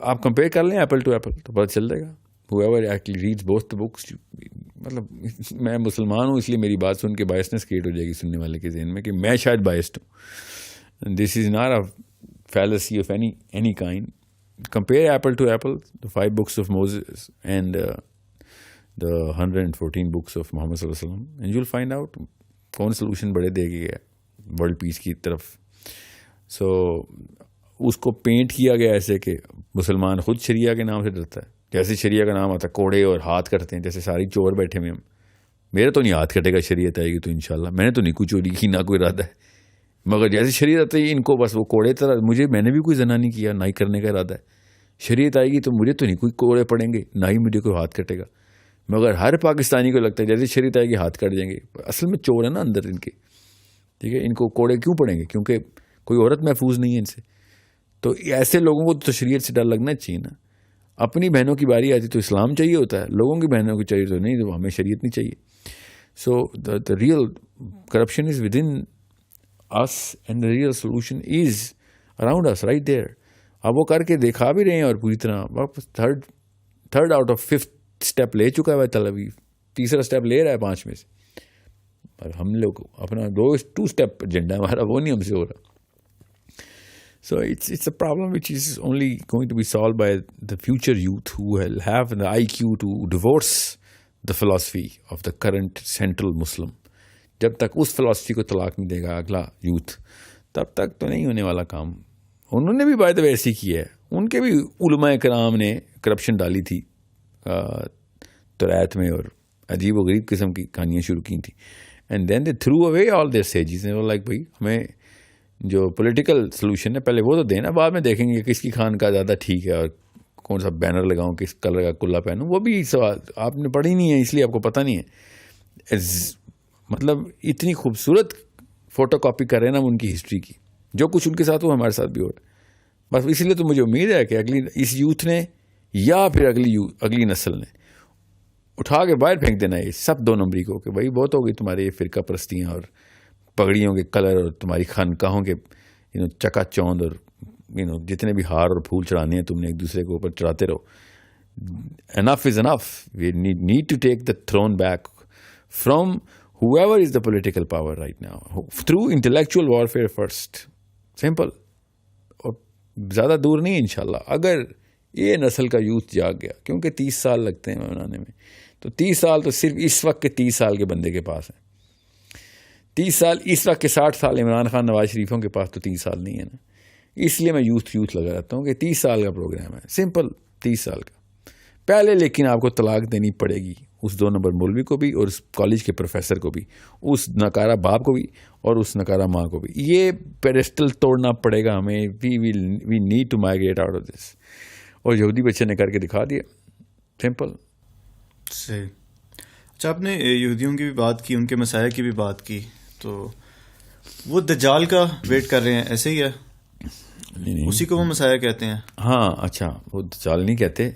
آپ کمپیئر کر لیں ایپل ٹو ایپل تو پتہ چل جائے گا. whoever actually reads both the books, مطلب میں مسلمان ہوں اس لیے میری بات سن کے بائسنس کریٹ ہو جائے گی سننے والے کے ذہن میں کہ میں شاید بائسڈ ہوں. This is not a fallacy of any kind. Compare apple to apple, the 5 books of Moses and the 114 books of Muhammad sallallahu alaihi wasallam, and you'll find out کون سولوشن بڑے دے گیا ورلڈ پیس کی طرف. سو اس کو pant کیا گیا ایسے کہ مسلمان خود شریعہ کے نام سے ڈرتا ہے. جیسے شریعہ کا نام آتا ہے کوڑے اور ہاتھ کٹتے ہیں, جیسے ساری چور بیٹھے ہوئے ہم. میرا تو نہیں ہاتھ کٹے گا, شریعت آئے گی تو انشاءاللہ. میں نے تو نہیں کوئی چوری کی, نہ کوئی ارادہ ہے, مگر جیسے شریعت آتی ہے ان کو بس وہ کوڑے طرح, میں نے بھی کوئی زنا نہیں کیا, نہ ہی کرنے کا ارادہ ہے. شریعت آئے گی تو مجھے تو نہیں کوئی کوڑے پڑیں گے, نہ ہی مجھے کوئی ہاتھ کٹے گا. مگر ہر پاکستانی کو لگتا ہے جیسے شریعت آئے گی ہاتھ کٹ جائیں گے. اصل میں چور ہے نا اندر ان کے, ٹھیک ہے. ان کو کوڑے کیوں پڑیں گے؟ کیونکہ کوئی عورت محفوظ نہیں ہے ان سے. تو ایسے لوگوں کو تو شریعت سے ڈر لگنا چاہیے نا. اپنی بہنوں کی باری آتی تو اسلام چاہیے ہوتا ہے, لوگوں کی بہنوں کو چاہیے تو نہیں, تو ہمیں شریعت نہیں چاہیے. سو the real corruption is within us and the real solution is around us right there. اب وہ کر کے دکھا بھی رہے ہیں, اور پوری طرح واپس third out of 5th step لے چکا ہے تل اویو, تیسرا اسٹیپ لے رہا ہے 5 میں سے. اور ہم لوگ اپنا 2 اسٹیپ ایجنڈا ہمارا وہ نہیں ہم سے ہو رہا. So it's a problem which is only going to be solved by the future youth who will have the IQ to divorce the philosophy of the current central Muslim. جب تک اس فلسفی کو طلاق نہیں دے گا اگلا یوتھ, تب تک تو نہیں ہونے والا کام. انہوں نے بھی باید ویسی کی ہے, ان کے بھی علماء کرام نے کرپشن ڈالی تھی توریت میں اور عجیب و غریب قسم کی کہانیاں شروع کی تھیں. And then they threw away all their sages. Like بھائی ہمیں جو پولیٹیکل سولوشن ہے پہلے وہ تو دینا, بعد میں دیکھیں گے کس کی خان کا زیادہ ٹھیک ہے اور کون سا بینر لگاؤں, کس کلر کا کلا پہنوں. وہ بھی سوال آپ نے پڑھی نہیں ہے اس لیے آپ کو پتہ نہیں ہے. مطلب اتنی خوبصورت فوٹو کاپی کر رہے ہیں نا ان کی ہسٹری کی, جو کچھ ان کے ساتھ ہوا ہمارے ساتھ بھی ہو رہا ہے. بس اس لیے تو مجھے امید ہے کہ اس یوتھ نے یا پھر اگلی نسل نے اٹھا کے باہر پھینک دینا ہے سب 2 نمبری کو, کہ بھائی بہت ہو گئی تمہاری یہ فرقہ پرستیاں اور پگڑیوں کے کلر اور تمہاری خانقاہوں کے چکا چوند اور جتنے بھی ہار اور پھول چڑھانے ہیں تم نے ایک دوسرے کے اوپر چڑھاتے رہو. Enough is enough. We need to take the throne back from whoever is the political power right now through intellectual warfare first. Simple. اور زیادہ دور نہیں انشاءاللہ اگر یہ نسل کا یوتھ جاگ گیا, کیونکہ 30 سال لگتے ہیں بنانے میں, تو 30 سال تو صرف اس وقت کے 30 سال کے بندے کے پاس ہیں. 30 سال اس وقت کے 60 سال عمران خان نواز شریفوں کے پاس تو 30 سال نہیں ہے نا. اس لیے میں یوتھ لگا رہتا ہوں کہ 30 سال کا پروگرام ہے, سمپل 30 سال کا. پہلے لیکن آپ کو طلاق دینی پڑے گی اس 2 نمبر مولوی کو بھی اور اس کالج کے پروفیسر کو بھی, اس نکارہ باپ کو بھی اور اس نکارہ ماں کو بھی. یہ پیڈسٹل توڑنا پڑے گا ہمیں. We need to migrate out of this. اور یہودی بچے نے کر کے دکھا دیا, سمپل. صحیح. اچھا, آپ نے یہودیوں کی بھی بات کی, ان کے مسائل کی بھی بات کی, تو وہ دجال کا ویٹ کر رہے ہیں, ایسے ہی ہے؟ نہیں, اسی کو وہ مسائل کہتے ہیں. ہاں اچھا, وہ دجال نہیں کہتے,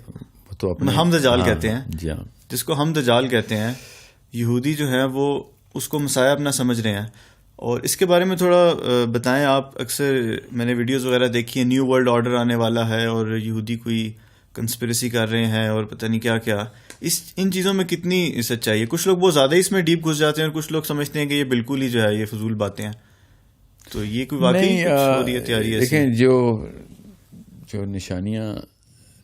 وہ تو ہم دجال کہتے ہیں. جی ہاں, جس کو ہم دجال کہتے ہیں, یہودی جو ہیں وہ اس کو مسائل اپنا سمجھ رہے ہیں. اور اس کے بارے میں تھوڑا بتائیں آپ. اکثر میں نے ویڈیوز وغیرہ دیکھی ہیں, نیو ورلڈ آرڈر آنے والا ہے اور یہودی کوئی کنسپریسی کر رہے ہیں اور پتہ نہیں کیا کیا. ان چیزوں میں کتنی سچائی ہے؟ کچھ لوگ بہت زیادہ اس میں ڈیپ گھس جاتے ہیں اور کچھ لوگ سمجھتے ہیں کہ یہ بالکل ہی جو ہے یہ فضول باتیں ہیں. تو یہ کوئی واقعی ہو رہی ہے تیاری ایسی؟ دیکھیں جو نشانیاں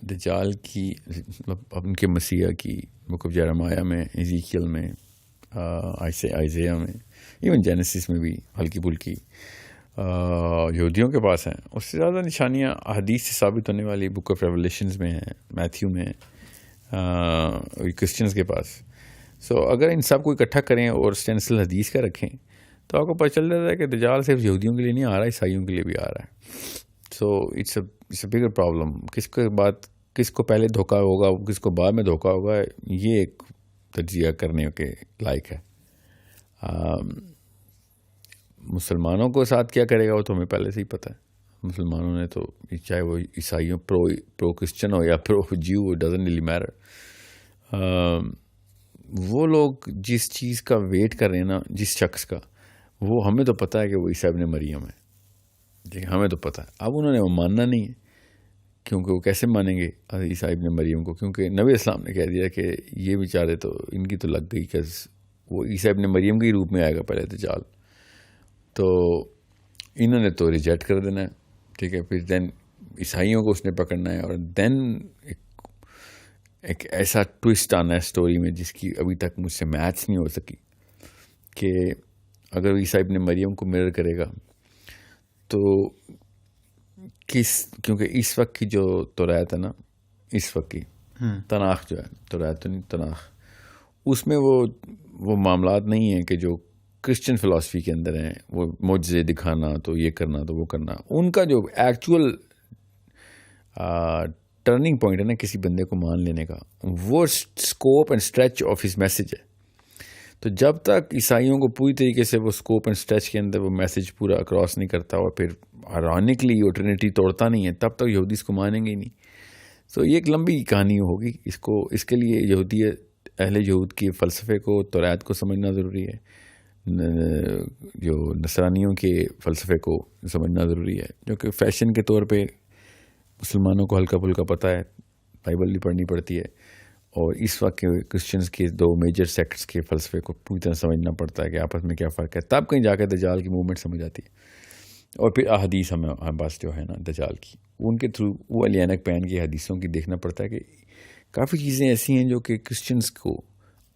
دجال کی, مطلب ان کے مسیح کی بک آف جیرمیہ میں, ایزیکیل میں, آئزیہ میں, ایون جینیسس میں بھی ہلکی پھلکی یہودیوں کے پاس ہیں. اس سے زیادہ نشانیاں احادیث سے ثابت ہونے والی بک آف ریولیشنز میں ہیں, میتھیو میں, کرسچنز کے پاس. سو اگر ان سب کو اکٹھا کریں اور اسٹینسل حدیث کا رکھیں تو آپ کو پتہ چل جاتا ہے کہ دجال صرف یہودیوں کے لیے نہیں آ رہا, عیسائیوں کے لیے بھی آ رہا ہے. So it's a bigger problem. کس کو پہلے دھوکہ ہوگا, کس کو بعد میں دھوکہ ہوگا, یہ ایک تجزیہ کرنے کے لائق ہے. مسلمانوں کو ساتھ کیا کرے گا وہ تو ہمیں پہلے سے ہی پتہ ہے. مسلمانوں نے تو چاہے وہ عیسائیوں پرو کرسچن ہو یا pro Jew, it doesn't really matter. وہ لوگ جس چیز کا ویٹ کر رہے ہیں نا, جس شخص کا, وہ ہمیں تو پتہ ہے کہ وہ عیسیٰ ابن مریم ہے. دیکھیں ہمیں تو پتہ ہے. اب انہوں نے وہ ماننا نہیں ہے, کیونکہ وہ کیسے مانیں گے عیسیٰ ابن مریم کو, کیونکہ نبی اسلام نے کہہ دیا کہ یہ بیچارے تو ان کی تو لگ گئی کہ وہ عیسیٰ ابن مریم کے ہی روپ میں آئے گا پہلے دجال. تو انہوں نے تو ریجیکٹ کر دینا ہے, ٹھیک ہے. پھر دین عیسائیوں کو اس نے پکڑنا ہے, اور دین ایک ایسا ٹوسٹ آنا ہے اسٹوری میں جس کی ابھی تک مجھ سے میچ نہیں ہو سکی, کہ اگر عیسیٰ ابن مریم کو مرر کرے گا تو کیونکہ اس وقت کی جو توریت ہے نا, اس وقت کی تناخ جو ہے, توریت تو نہیں تناخ, اس میں وہ معاملات نہیں ہیں کہ جو کرسچن فلاسفی کے اندر ہیں, وہ معجزے دکھانا, تو یہ کرنا, تو وہ کرنا. ان کا جو ایکچوئل ٹرننگ پوائنٹ ہے نا کسی بندے کو مان لینے کا, وہ scope and stretch of his message ہے. تو جب تک عیسائیوں کو پوری طریقے سے وہ اسکوپ اینڈ اسٹریچ کے اندر وہ میسج پورا اکراس نہیں کرتا اور پھر آئرونکلی وہ ٹرینٹی توڑتا نہیں ہے, تب تک یہودی اس کو مانیں گے ہی نہیں. تو یہ ایک لمبی کہانی ہوگی. اس کے لیے یہودی اہل یہود کے فلسفے کو, توریت کو سمجھنا ضروری ہے, جو نصرانیوں کے فلسفے کو سمجھنا ضروری ہے, جو کہ فیشن کے طور پہ مسلمانوں کو ہلکا پھلکا پتہ ہے, بائبل بھی پڑھنی پڑتی ہے, اور اس وقت کے کرسچنز کے 2 میجر سیکٹس کے فلسفے کو پوری طرح سمجھنا پڑتا ہے کہ آپس میں کیا فرق ہے. تب کہیں جا کے دجال کی موومنٹ سمجھ آتی ہے. اور پھر احادیث ہمیں پاس جو ہے نا دجال کی, ان کے تھرو وہ علی عینک پہن کی حدیثوں کی دیکھنا پڑتا ہے کہ کافی چیزیں ایسی ہیں جو کہ کرسچنز کو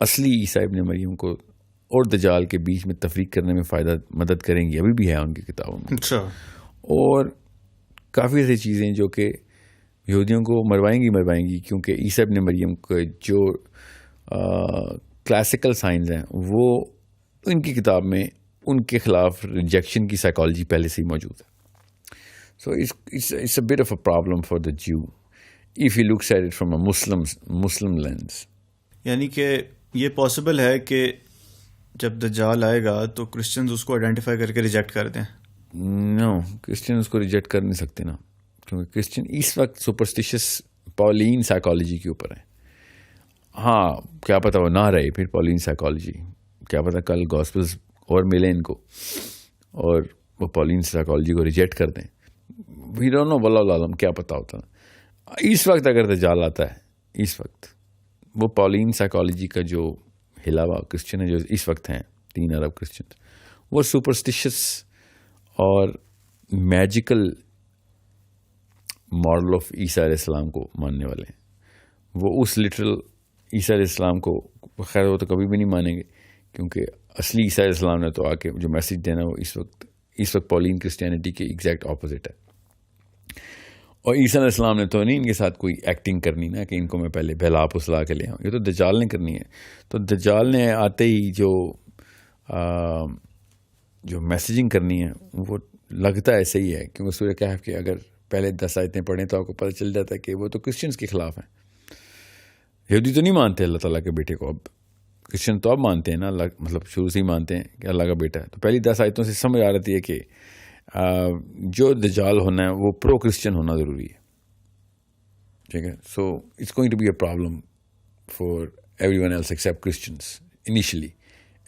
اصلی عیسیٰ ابن مریم کو اور دجال کے بیچ میں تفریق کرنے میں مدد کریں گی. ابھی بھی ہے ان کی کتابوں میں. اچھا. اور کافی ایسی چیزیں جو کہ یہودیوں کو مروائیں گی کیونکہ عیسیٰ ابن مریم کے جو کلاسیکل سائنس ہیں وہ ان کی کتاب میں ان کے خلاف ریجیکشن کی سائیکالوجی پہلے سے ہی موجود ہے. So it's a bit of a problem for the Jew if he looks at it from a Muslim lens. یعنی کہ یہ پاسبل ہے کہ جب دجال آئے گا تو کرسچنز اس کو آئیڈینٹیفائی کر کے ریجیکٹ کر دیں؟ نو، کرسچن اس کو ریجیکٹ کر نہیں سکتے نا، کیونکہ کرسچن اس وقت سپرسٹیشس پالین سائیکالوجی کے اوپر ہے. ہاں کیا پتہ وہ نہ رہے پھر پالین سائیکالوجی، کیا پتہ کل گاسپلز اور ملے ان کو اور وہ پالین سائیکالوجی کو ریجیکٹ کر دیں. وی ڈونٹ نو، واللہ عالم، کیا پتہ ہوتا. اس وقت اگر دجال آتا ہے، اس وقت وہ پالین سائیکالوجی کا جو ہلا ہوا کرسچن ہے جو اس وقت ہیں 3 ارب کرسچن، وہ سپرسٹیشس اور میجیکل ماڈل آف عیسیٰ علیہ السلام کو ماننے والے ہیں. وہ اس لٹرل عیسیٰ علیہ السلام کو خیر وہ تو کبھی بھی نہیں مانیں گے، کیونکہ اصلی عیسیٰ علیہ السلام نے تو آ کے جو میسیج دینا وہ اس وقت پولین کرسچینٹی کے ایگزیکٹ اپوزٹ ہے. اور عیسیٰ علیہ السلام نے تو نہیں ان کے ساتھ کوئی ایکٹنگ کرنی نا کہ ان کو میں پہلے بہلا پسلا کے لے آؤں، یہ تو دجال نے کرنی ہے. تو دجال نے آتے ہی جو میسیجنگ کرنی ہے وہ لگتا ہے ایسے ہی ہے، کیونکہ سورہ کہف کے اگر پہلے 10 آیتیں پڑھیں تو آپ کو پتہ چل جاتا ہے کہ وہ تو کرسچنس کے خلاف ہیں. یہودی تو نہیں مانتے اللہ تعالیٰ کے بیٹے کو، اب کرسچن تو اب مانتے ہیں نا، مطلب شروع سے ہی مانتے ہیں کہ اللہ کا بیٹا ہے. تو پہلی 10 آیتوں سے سمجھ آ رہی ہے کہ جو دجال ہونا ہے وہ پرو کرسچن ہونا ضروری ہے. ٹھیک ہے، so it's going to be a problem for everyone else except Christians initially,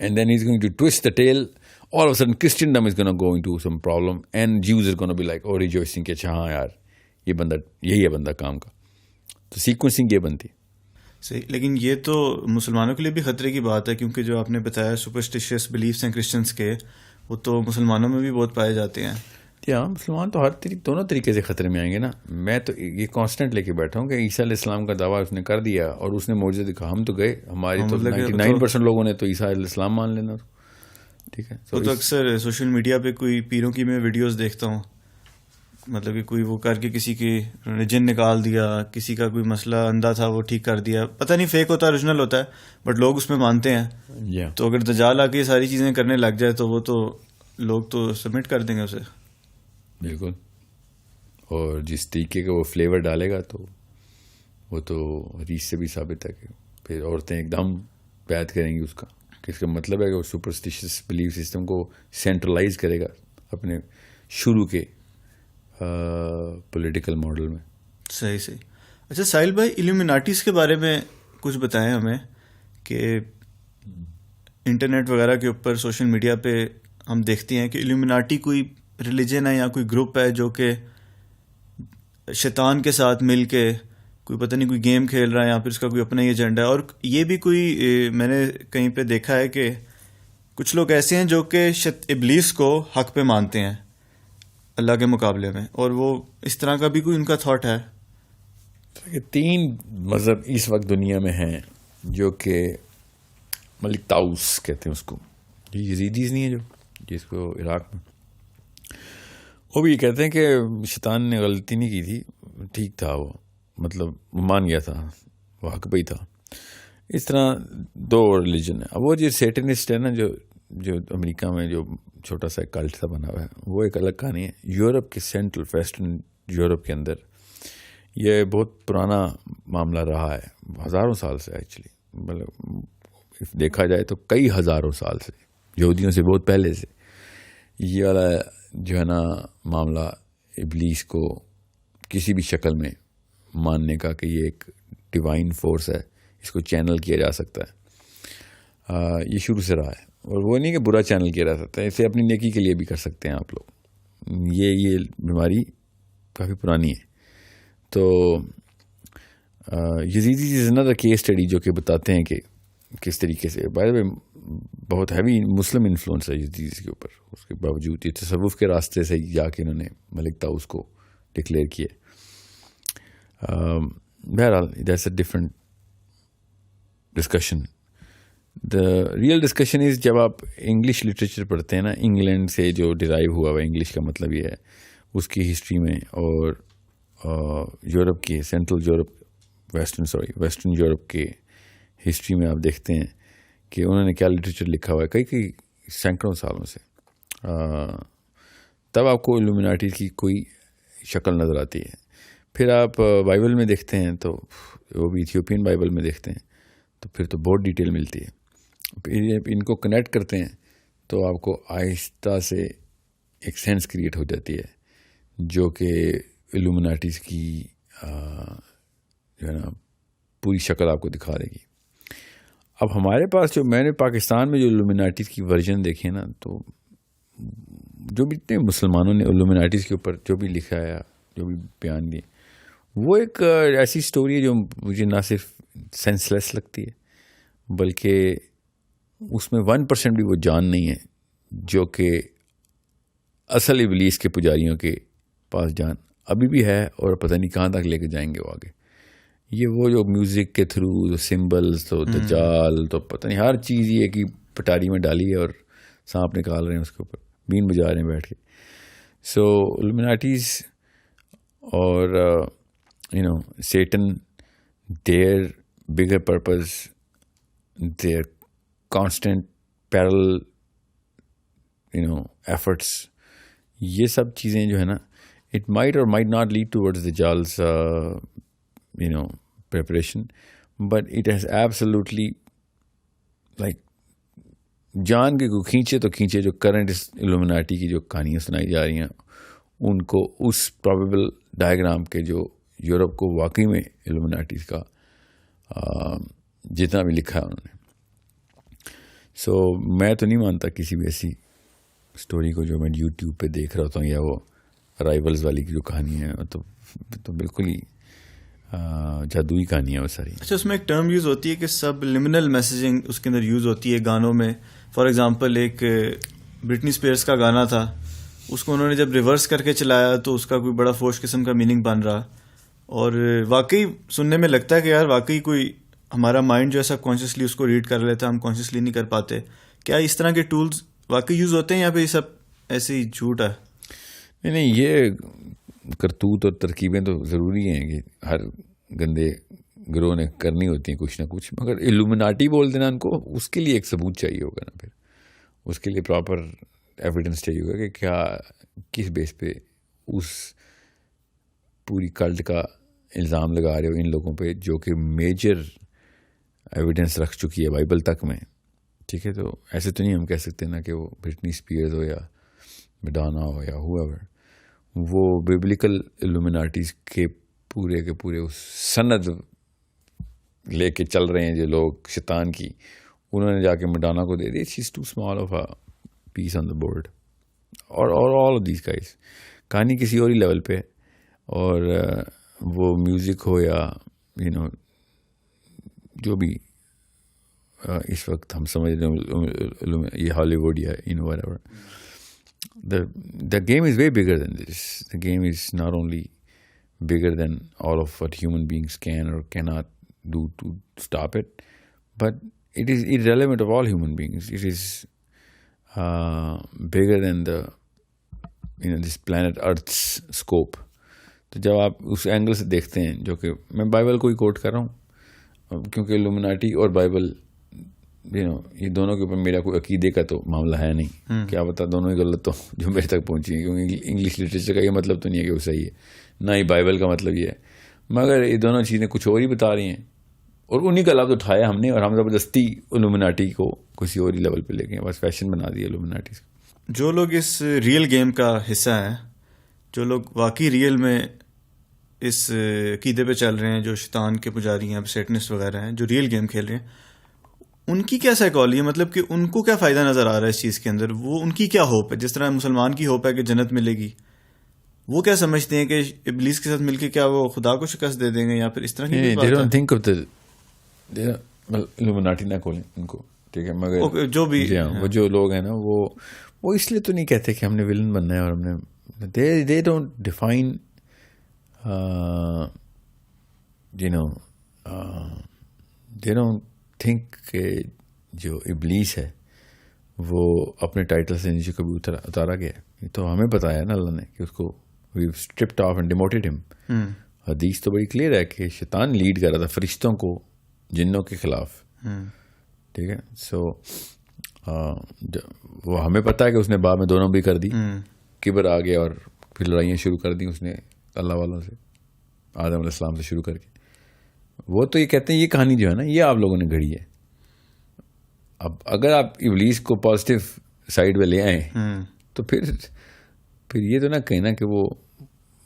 and then is going to toast the tail. all of a sudden Christendom is going to go into some problem and Jews are going to be like rejoicing کہ اچھا ہاں یار یہ بندہ یہی ہے بندہ کام کا. تو سیکوینسنگ یہ بنتی صحیح. لیکن یہ تو مسلمانوں کے لیے بھی خطرے کی بات ہے، کیونکہ جو آپ نے بتایا سپرسٹیشیس بلیفس ہیں کرسچنس کے، وہ تو مسلمانوں میں بھی بہت پائے جاتے ہیں. ہاں مسلمان تو دونوں طریقے سے خطرے میں آئیں گے نا. میں تو یہ کانسٹنٹ لے کے بیٹھا ہوں کہ عیسیٰ علیہ السلام کا دعویٰ اس نے کر دیا اور اس نے معجزہ دکھا، ہم تو گئے، ہماری تو 99% لوگوں نے تو عیسیٰ علیہ السلام مان لینا. ٹھیک ہے، تو اکثر سوشل میڈیا پہ کوئی پیروں کی میں ویڈیوز دیکھتا ہوں، مطلب کہ کوئی وہ کر کے کسی کی جن نکال دیا، کسی کا کوئی مسئلہ اندھا تھا وہ ٹھیک کر دیا، پتہ نہیں فیک ہوتا ہے اوریجنل ہوتا ہے، بٹ لوگ اس میں مانتے ہیں. تو اگر دجال آ کے یہ ساری چیزیں کرنے لگ جائے تو وہ تو لوگ تو سبمٹ کر دیں گے اسے. بالکل. اور جس طریقے کا وہ فلیور ڈالے گا تو وہ تو حدیث سے بھی ثابت ہے کہ پھر عورتیں ایک دم بیعت کریں گی اس کا، کہ اس کا مطلب ہے کہ وہ سپرسٹیشس بلیف سسٹم کو سینٹرلائز کرے گا اپنے شروع کے پولیٹیکل ماڈل میں. صحیح. اچھا ساحل بھائی، ایلومیناٹیز کے بارے میں کچھ بتائیں ہمیں، کہ انٹرنیٹ وغیرہ کے اوپر سوشل میڈیا پہ ہم دیکھتے ہیں کہ ایلومیناٹی کوئی ریلیجن ہے یا کوئی گروپ ہے جو کہ شیطان کے ساتھ مل کے کوئی پتہ نہیں کوئی گیم کھیل رہا ہے یا پھر اس کا کوئی اپنا ہی ایجنڈا ہے. اور یہ بھی کوئی میں نے کہیں پہ دیکھا ہے کہ کچھ لوگ ایسے ہیں جو کہ ابلیس کو حق پہ مانتے ہیں اللہ کے مقابلے میں، اور وہ اس طرح کا بھی کوئی ان کا تھاٹ ہے. 3 مذہب اس وقت دنیا میں ہیں جو کہ ملک تاؤس کہتے ہیں اس کو، یہ یزیدیز نہیں ہے جو جس کو عراق میں، وہ بھی یہ کہتے ہیں کہ شیطان نے غلطی نہیں کی تھی، ٹھیک تھا، وہ مطلب مان گیا تھا، وہ حق پہ ہی تھا. اس طرح 2 ریلیجن ہے. اب وہ جو سیٹنسٹ ہے نا، جو امریکہ میں جو چھوٹا سا کلٹ سا بنا ہوا ہے، وہ ایک الگ کہانی ہے. یورپ کے سینٹرل ویسٹرن یورپ کے اندر یہ بہت پرانا معاملہ رہا ہے، ہزاروں سال سے. ایکچولی مطلب دیکھا جائے تو کئی ہزاروں سال سے، یہودیوں سے بہت پہلے سے یہ والا جو ہے نا معاملہ ابلیس کو کسی بھی شکل میں ماننے کا کہ یہ ایک ڈیوائن فورس ہے، اس کو چینل کیا جا سکتا ہے، یہ شروع سے رہا ہے. اور وہ نہیں کہ برا چینل کیا جا سکتا ہے، اسے اپنی نیکی کے لیے بھی کر سکتے ہیں آپ لوگ. یہ بیماری کافی پرانی ہے. تو یزیدی از another کیس اسٹڈی جو کہ بتاتے ہیں کہ کس طریقے سے بائی دا وے بہت ہیوی مسلم انفلوئنس ہے یزیدیز کے اوپر. اس کے باوجود یہ تصوف کے راستے سے جا کے انہوں نے ملک تاؤس کو ڈکلیئر کیے. بہرحال that's a different discussion. The real discussion is جب آپ انگلش لٹریچر پڑھتے ہیں نا، انگلینڈ سے جو ڈرائیو ہوا انگلش کا مطلب یہ ہے اس کی ہسٹری میں، اور یورپ کی سینٹرل یورپ ویسٹرن یورپ کے ہسٹری میں آپ دیکھتے ہیں کہ انہوں نے کیا لٹریچر لکھا ہوا ہے کئی سینکڑوں سالوں سے، تب آپ کو الومناٹی کی کوئی شکل نظر آتی ہے. پھر آپ بائبل میں دیکھتے ہیں تو وہ بھی ایتھیوپین بائبل میں دیکھتے ہیں تو پھر تو بہت ڈیٹیل ملتی ہے. پھر ان کو کنیکٹ کرتے ہیں تو آپ کو آہستہ سے ایک سینس کریٹ ہو جاتی ہے جو کہ الومناٹیز کی جو ہے نا پوری شکل آپ کو دکھا دے گی. اب ہمارے پاس میں نے پاکستان میں جو الومناٹیز کی ورژن دیکھے نا، تو جو بھی اتنے مسلمانوں نے الومناٹیز کے اوپر جو بھی لکھا ہے، جو بھی بیان دیے، وہ ایک ایسی سٹوری ہے جو مجھے نہ صرف سینس لیس لگتی ہے بلکہ اس میں 1% بھی وہ جان نہیں ہے جو کہ اصل ابلیس کے پجاریوں کے پاس جان ابھی بھی ہے، اور پتہ نہیں کہاں تک لے کے جائیں گے وہ آگے. یہ وہ جو میوزک کے تھرو سمبلز تو دجال تو پتہ نہیں ہر چیز یہ کہ پٹاری میں ڈالی ہے اور سانپ نکال رہے ہیں اس کے اوپر، بین بجا رہے ہیں بیٹھ کے. سو الومناٹیز اور Satan, their bigger purpose, their constant parallel efforts، یہ سب چیزیں جو ہے نا it might or might not lead towards the Dajjal's preparation, but it has absolutely جان کے کو کھینچے تو کھینچے جو کرنٹ الومناٹی کی جو کہانیاں سنائی جا رہی ہیں ان کو اس پرابیبل ڈائیگرام کے جو یورپ کو واقعی میں الومناٹیز کا جتنا بھی لکھا ہے انہوں نے. سو میں تو نہیں مانتا کسی بھی ایسی اسٹوری کو جو میں یوٹیوب پہ دیکھ رہا ہوتا ہوں، یا وہ رائیولز والی کی جو کہانی ہے تو بالکل ہی جادوئی کہانی ہے وہ ساری. اچھا، اس میں ایک ٹرم یوز ہوتی ہے کہ سب لمنل میسیجنگ اس کے اندر یوز ہوتی ہے گانوں میں. فار ایگزامپل ایک برٹنی اسپیئرس کا گانا تھا، اس کو انہوں نے جب ریورس کر کے چلایا تو اس کا کوئی بڑا فوش قسم کا میننگ بن رہا، اور واقعی سننے میں لگتا ہے کہ یار واقعی کوئی ہمارا مائنڈ جو ایسا کانشیسلی اس کو ریڈ کر لیتا ہے، ہم کانشیسلی نہیں کر پاتے. کیا اس طرح کے ٹولز واقعی یوز ہوتے ہیں یا پھر یہ سب ایسے ہی جھوٹ ہے؟ نہیں، یہ کرتوت اور ترکیبیں تو ضروری ہیں کہ ہر گندے گروہ نے کرنی ہوتی ہیں کچھ نہ کچھ، مگر الومناٹی بول دینا ان کو، اس کے لیے ایک ثبوت چاہیے ہوگا نا. پھر اس کے لیے پراپر ایویڈنس چاہیے ہوگا کہ کیا کس بیس پہ اس پوری کلٹ کا الزام لگا رہے ہو ان لوگوں پہ جو کہ میجر ایویڈنس رکھ چکی ہے بائبل تک میں. ٹھیک ہے، تو ایسے تو نہیں ہم کہہ سکتے نا کہ وہ برٹنی اسپیئرز ہو یا میڈانا ہو یا whoever، وہ بیبلیکل الومناٹیز کے پورے اس سند لے کے چل رہے ہیں جو لوگ شیطان کی، انہوں نے جا کے میڈانا کو دے دی. she's too small of a piece on the board اور all of these guys. کہانی کسی اور ہی لیول پہ، اور وہ میوزک ہو یا جو بھی اس وقت ہم سمجھ رہے ہیں یہ ہالی ووڈ یا whatever. The game is way bigger than this. The game is not only bigger than all of what human beings can or cannot do to stop it, but it is irrelevant of all human beings. It is bigger than the this planet Earth's scope. تو جب آپ اس angle سے دیکھتے ہیں، جو کہ میں Bible کو ہی کوٹ کر رہا ہوں کیونکہ الومناٹی اور بائبل یہ دونوں کے اوپر میرا کوئی عقیدے کا تو معاملہ ہے نہیں، کیا بتا دونوں ہی غلط تو جو میرے تک پہنچی ہے، کیونکہ انگلش لٹریچر کا یہ مطلب تو نہیں ہے کہ وہ صحیح ہے، نہ ہی بائبل کا مطلب یہ ہے، مگر یہ دونوں چیزیں کچھ اور ہی بتا رہی ہیں، اور انہی کا لفظ اٹھایا ہم نے اور ہم زبردستی الومناٹی کو کسی اور ہی لیول پہ لے گئے، بس فیشن بنا دیا الومناٹی سے. جو لوگ اس ریئل گیم کا حصہ ہیں، جو لوگ واقعی ریئل میں اس عقیدے پہ چل رہے ہیں، جو شیطان کے پجاری ہیں، سیٹنسٹ وغیرہ ہیں، جو ریئل گیم کھیل رہے ہیں، ان کی کیا سائیکالوجی ہے؟ مطلب کہ ان کو کیا فائدہ نظر آ رہا ہے اس چیز کے اندر؟ وہ ان کی کیا ہوپ ہے؟ جس طرح مسلمان کی ہوپ ہے کہ جنت ملے گی، وہ کیا سمجھتے ہیں کہ ابلیس کے ساتھ مل کے کیا وہ خدا کو شکست دے دیں گے، یا پھر اس طرح کی الومناٹی نہ کھولیں ان کو. ٹھیک ہے، مگر جو بھی وہ جو لوگ ہیں نا وہ اس لیے تو نہیں کہتے کہ ہم نے ولن بننا ہے، اور ہم نے they don't define they don't think کہ جو ابلیس ہے وہ اپنے ٹائٹل سے نیچے کبھی اتارا گیا ہے. یہ تو ہمیں پتا ہے نا اللہ نے کہ اس کو we've stripped off and demoted him. حدیث تو بڑی کلیئر ہے کہ شیطان لیڈ کر رہا تھا فرشتوں کو جنوں کے خلاف. ٹھیک ہے. سو وہ ہمیں پتا ہے کہ اس نے بعد میں دونوں بھی کر دی, کبر آ گیا اور پھر لڑائیاں شروع کر دی اس نے اللہ والوں سے, آدم علیہ السلام سے شروع کر کے. وہ تو یہ کہتے ہیں یہ کہانی جو ہے نا یہ آپ لوگوں نے گھڑی ہے. اب اگر آپ ابلیس کو پازیٹیو سائڈ پہ لے آئیں تو پھر یہ تو نہ کہیں نا کہ وہ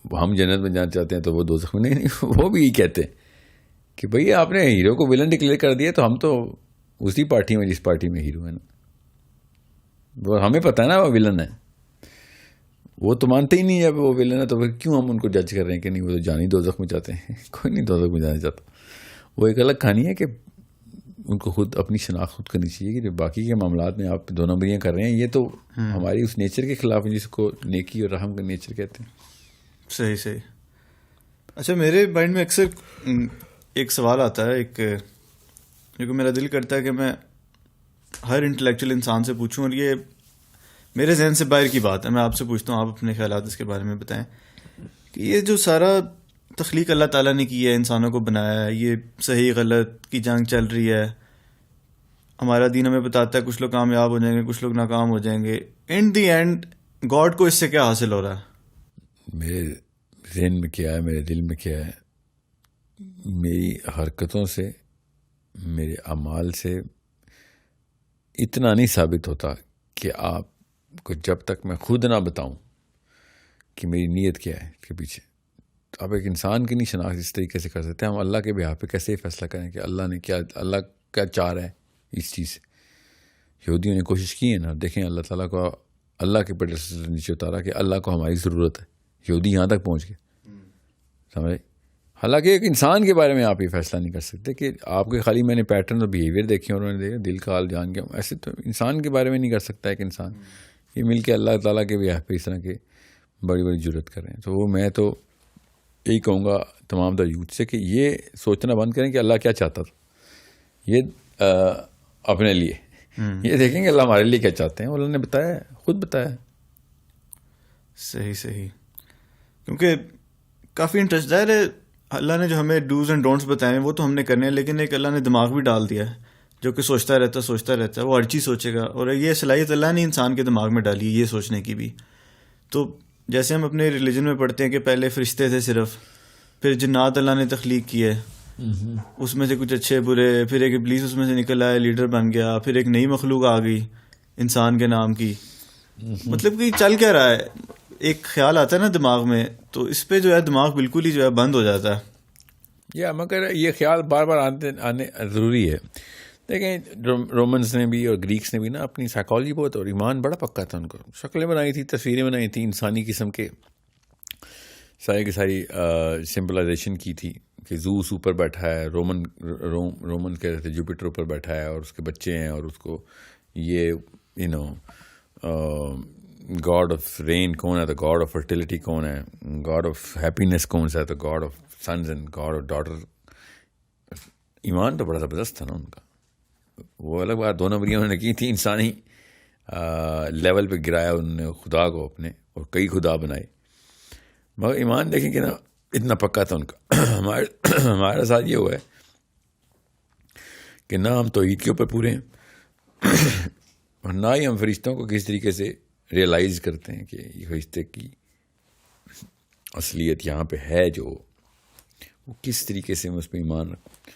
ہم جنت میں جانا چاہتے ہیں تو وہ دوزخ میں. نہیں, وہ بھی یہی کہتے ہیں کہ بھئی آپ نے ہیرو کو ولن ڈکلیئر کر دیا تو ہم تو اسی پارٹی میں جس پارٹی میں ہیرو ہے نا. وہ ہمیں پتہ ہے نا وہ ولن ہے. وہ تو مانتے ہی نہیں جب وہ ولن ہے تو پھر کیوں ہم ان کو جج کر رہے ہیں کہ نہیں وہ تو جانی دوزخ میں جاتے ہیں. کوئی نہیں دوزخ میں جانا چاہتا. وہ ایک الگ کہانی ہے کہ ان کو خود اپنی شناخت خود کرنی چاہیے کہ جو باقی کے معاملات میں آپ دونوں بریاں کر رہے ہیں یہ تو ہماری اس نیچر کے خلاف ہے جس کو نیکی اور رحم کا نیچر کہتے ہیں. صحیح صحیح. اچھا میرے مائنڈ میں اکثر ایک سوال آتا ہے ایک جو کہ میرا دل کرتا ہے کہ میں ہر انٹلیکچوئل انسان سے پوچھوں, اور یہ میرے ذہن سے باہر کی بات ہے. میں آپ سے پوچھتا ہوں, آپ اپنے خیالات اس کے بارے میں بتائیں کہ یہ جو سارا تخلیق اللہ تعالیٰ نے کی ہے, انسانوں کو بنایا ہے, یہ صحیح غلط کی جنگ چل رہی ہے. ہمارا دین ہمیں بتاتا ہے کچھ لوگ کامیاب ہو جائیں گے, کچھ لوگ ناکام ہو جائیں گے. ان دی اینڈ گاڈ کو اس سے کیا حاصل ہو رہا ہے؟ میرے ذہن میں کیا ہے, میرے دل میں کیا ہے, میری حرکتوں سے میرے اعمال سے اتنا نہیں ثابت ہوتا کہ آپ کو جب تک میں خود نہ بتاؤں کہ میری نیت کیا ہے اس کے پیچھے. آپ ایک انسان کی نہیں شناخت اس طریقے سے کر سکتے. ہم اللہ کے بیہاف پہ کیسے فیصلہ کریں کہ اللہ کیا چاہ رہا ہے اس چیز سے. یہودیوں نے کوشش کی ہے نا, دیکھیں اللہ تعالیٰ کو اللہ کے پیڈل سے نیچے اتارا کہ اللہ کو ہماری ضرورت ہے. یہودی یہاں تک پہنچ گئے, سمجھے. حالانکہ ایک انسان کے بارے میں آپ یہ فیصلہ نہیں کر سکتے کہ آپ کے خالی میں نے پیٹرن اور بیہیویئر دیکھے اور انہوں نے دیکھا دل کا حال جان گیا. ایسے تو انسان کے بارے میں نہیں کر سکتا ایک انسان. یہ مل کے اللہ تعالیٰ کے بیہاف پہ اس طرح کے بڑی بڑی جرت کر رہے ہیں. تو وہ میں تو یہی کہوں گا تمام دا یوتھ سے کہ یہ سوچنا بند کریں کہ اللہ کیا چاہتا تھا. یہ اپنے لیے یہ دیکھیں کہ اللہ ہمارے لیے کیا چاہتے ہیں. اللہ نے بتایا, خود بتایا. صحیح صحیح. کیونکہ کافی انٹرسٹ ہے اللہ نے جو ہمیں ڈوز اینڈ ڈونٹس بتائے ہیں وہ تو ہم نے کرنے ہیں, لیکن ایک اللہ نے دماغ بھی ڈال دیا ہے جو کہ سوچتا رہتا ہے. وہ ہر چیز سوچے گا, اور یہ صلاحیت اللہ نے انسان کے دماغ میں ڈالی ہے یہ سوچنے کی بھی. تو جیسے ہم اپنے ریلیجن میں پڑھتے ہیں کہ پہلے فرشتے تھے صرف, پھر جنات اللہ نے تخلیق کی ہے, اس میں سے کچھ اچھے برے, پھر ایک ابلیس اس میں سے نکل آیا, لیڈر بن گیا, پھر ایک نئی مخلوق آ گئی انسان کے نام کی. مطلب کہ چل کیا رہا ہے, ایک خیال آتا ہے نا دماغ میں, تو اس پہ جو ہے دماغ بالکل ہی جو ہے بند ہو جاتا ہے. مگر یہ خیال بار بار آنے ضروری ہے. دیکھیں رومنز نے بھی اور گریکس نے بھی نا اپنی سائیکالوجی بہت اور ایمان بڑا پکا تھا. ان کو شکلیں بنائی تھی, تصویریں بنائی تھیں انسانی قسم کے, ساری کی ساری سمبلائزیشن کی تھی کہ زوس اوپر بیٹھا ہے, رومن کہہ رہے تھے جوپیٹر اوپر بیٹھا ہے اور اس کے بچے ہیں, اور اس کو یہ گاڈ آف رین کون ہے, تو گاڈ آف فرٹیلیٹی کون ہے, گاڈ آف ہیپینس کون سا ہے, تو God of sins and God of daughter. ایمان تو بڑا زبردست تھا نا ان کا. وہ الگ بات دونوں بریاں انہوں نے کی تھی, انسانی لیول پہ گرایا انہوں نے خدا کو اپنے, اور کئی خدا بنائے. مگر ایمان دیکھیں کہ نا اتنا پکا تھا ان کا. ہمارے ساتھ یہ ہوا ہے کہ نہ ہم توحید کے اوپر پورے ہیں اور نہ ہی ہم فرشتوں کو کس طریقے سے ریئلائز کرتے ہیں کہ یہ فرشتے کی اصلیت یہاں پہ ہے, جو وہ کس طریقے سے ہم اس پہ ایمان رکھیں.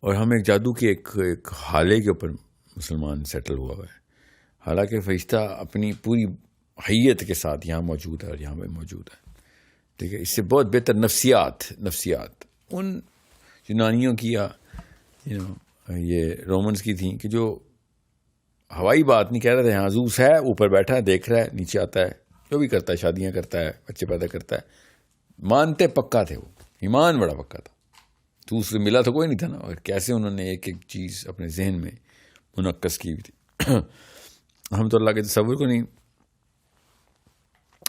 اور ہم ایک جادو کے ایک حالے کے اوپر مسلمان سیٹل ہوا ہے. حالانکہ فرشتہ اپنی پوری حیت کے ساتھ یہاں موجود ہے اور یہاں پہ موجود ہے. ٹھیک ہے, اس سے بہت بہتر نفسیات ان یونانیوں کی یا یہ رومنز کی تھیں کہ جو ہوائی بات نہیں کہہ رہے تھے. ہاں زوس ہے, اوپر بیٹھا ہے, دیکھ رہا ہے, نیچے آتا ہے, جو بھی کرتا ہے, شادیاں کرتا ہے, بچے پیدا کرتا ہے. مانتے پکا تھے, وہ ایمان بڑا پکا تھا. تو اس سے ملا تو کوئی نہیں تھا نا. اور کیسے انہوں نے ایک ایک چیز اپنے ذہن میں منعکس کی ہوئی تھی. ہم تو اللہ کے تصور کو نہیں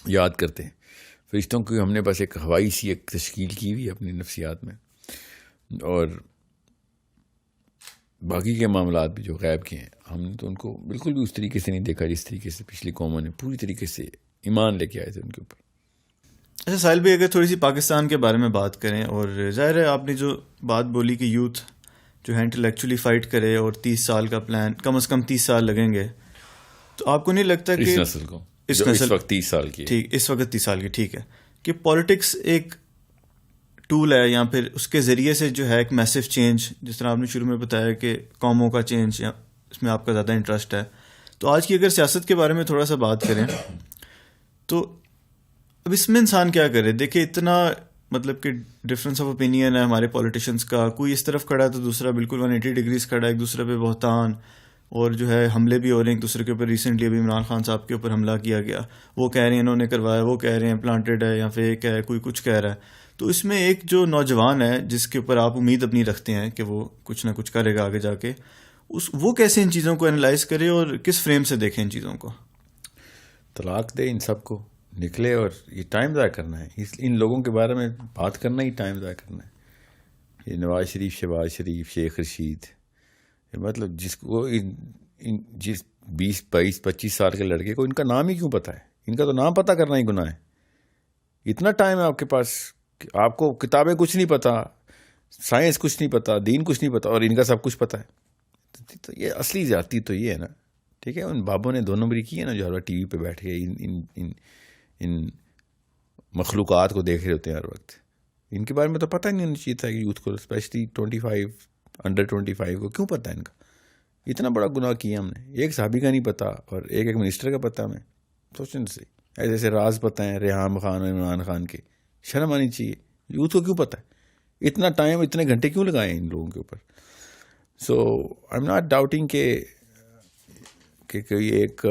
یاد کرتے. فرشتوں کی ہم نے بس ایک ہوائی سی ایک تشکیل کی ہوئی اپنی نفسیات میں, اور باقی کے معاملات بھی جو غیب کے ہیں ہم نے تو ان کو بالکل بھی اس طریقے سے نہیں دیکھا جس طریقے سے پچھلی قوموں نے پوری طریقے سے ایمان لے کے آئے تھے ان کے اوپر. اچھا ساحل بھائی، اگر تھوڑی سی پاکستان کے بارے میں بات کریں، اور ظاہر ہے آپ نے جو بات بولی کہ یوتھ جو ہے انٹلیکچولی فائٹ کرے اور 30 سال کا پلان، کم از کم 30 سال لگیں گے، تو آپ کو نہیں لگتا کہ اس نسل کو اس وقت 30 سال کی، ٹھیک اس وقت 30 سال کی، ٹھیک ہے، کہ پالیٹکس ایک ٹول ہے یا پھر اس کے ذریعے سے جو ہے ایک میسو چینج، جس طرح آپ نے شروع میں بتایا کہ قوموں کا چینج، یا اس میں آپ کا زیادہ انٹرسٹ ہے، تو آج کی اگر سیاست کے بارے میں تھوڑا سا بات کریں تو اب اس میں انسان کیا کرے؟ دیکھیں اتنا مطلب کہ ڈفرینس آف اوپینین ہے ہمارے پولیٹیشینس کا، کوئی اس طرف کھڑا ہے تو دوسرا بالکل 180 ڈگریز کھڑا ہے، ایک دوسرے پہ بہتان اور جو ہے حملے بھی ہو رہے ہیں ایک دوسرے کے اوپر. ریسنٹلی ابھی عمران خان صاحب کے اوپر حملہ کیا گیا، وہ کہہ رہے ہیں انہوں نے کروایا، وہ کہہ رہے ہیں پلانٹڈ ہے یا فیک ہے، کوئی کچھ کہہ رہا ہے. تو اس میں ایک جو نوجوان ہے جس کے اوپر آپ امید اپنی رکھتے ہیں کہ وہ کچھ نہ کچھ کرے گا آگے جا کے، وہ کیسے ان چیزوں کو انالائز کرے اور کس فریم سے دیکھیں ان چیزوں کو؟ طلاق دے ان سب کو، نکلے، اور یہ ٹائم ضائع کرنا ہے ان لوگوں کے بارے میں بات کرنا ہی ٹائم ضائع کرنا ہے. یہ نواز شریف، شہباز شریف، شیخ رشید، مطلب جس کو جس 20 22 25 سال کے لڑکے کو ان کا نام ہی کیوں پتا ہے؟ ان کا تو نام پتا کرنا ہی گناہ ہے. اتنا ٹائم ہے آپ کے پاس، آپ کو کتابیں کچھ نہیں پتا، سائنس کچھ نہیں پتا، دین کچھ نہیں پتا، اور ان کا سب کچھ پتا ہے. تو یہ اصلی زیادتی تو یہ ہے نا. ٹھیک ہے، ان بابوں نے 2 نمبری کی ہے نا، جو ہر وقت ٹی وی پہ بیٹھ کے ان مخلوقات کو دیکھ رہے ہوتے ہیں ہر وقت. ان کے بارے میں تو پتہ ہی نہیں ہونا چاہیے تھا کہ یوتھ کو، اسپیشلی 25 انڈر 25 کو کیوں پتہ ہے ان کا؟ اتنا بڑا گناہ کیا ہم نے. ایک صحابی کا نہیں پتا اور ایک منسٹر کا پتا. ہمیں سوچنے سے ایسے ایسے راز پتہ ہیں ریحام خان اور عمران خان کے. شرم آنی چاہیے. یوتھ کو کیوں پتہ ہے؟ اتنا ٹائم، اتنے گھنٹے کیوں لگائے ان لوگوں کے اوپر؟ سو آئی ایم ناٹ ڈاؤٹنگ کہ کوئی ایک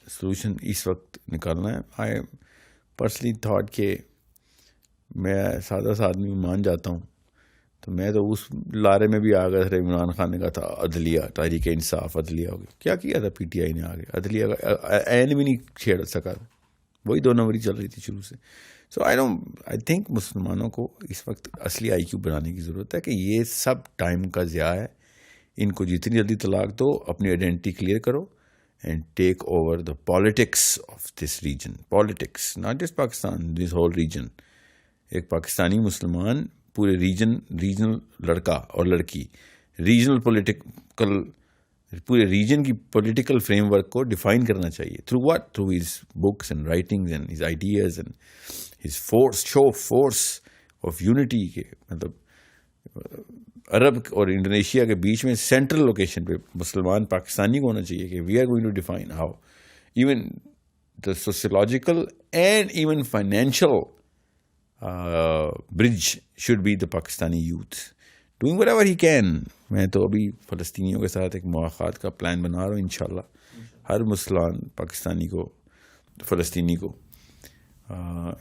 سلوشن اس وقت نکالنا ہے. آئی پرسنلی تھاٹ کہ میں سادہ سا آدمی مان جاتا ہوں، تو میں تو اس لارے میں بھی آ گیا تھا. عمران خان نے کہا تھا عدلیہ، تحریک انصاف، عدلیہ ہو گئی. کیا کیا تھا پی ٹی آئی نے؟ آگے عدلیہ کا عین بھی نہیں چھیڑ سکا تھا. وہی 2 نمبری چل رہی تھی شروع سے. سو آئی تھنک مسلمانوں کو اس وقت اصلی آئی کیو بنانے کی ضرورت ہے کہ یہ سب ٹائم کا ضیاع ہے. ان کو جتنی جلدی طلاق دو، اپنی آئیڈینٹی کلیئر کرو and take over the politics of this region. Politics not just Pakistan, this whole region. ایک پاکستانی مسلمان پورے ریجنل لڑکا اور لڑکی، ریجنل پولیٹیکل، پورے ریجن کی پولیٹیکل فریم ورک کو ڈیفائن کرنا چاہیے. Through what? Through his books and writings and his ideas and his force, show force of unity. کے مطلب عرب اور انڈونیشیا کے بیچ میں سینٹرل لوکیشن پہ مسلمان پاکستانی کو ہونا چاہیے کہ we are going to define how even the sociological and even financial bridge should be the Pakistani youth doing whatever he can. میں تو ابھی فلسطینیوں کے ساتھ ایک مواخات کا پلان بنا رہا ہوں. انشاءاللہ ہر مسلمان پاکستانی کو، فلسطینی کو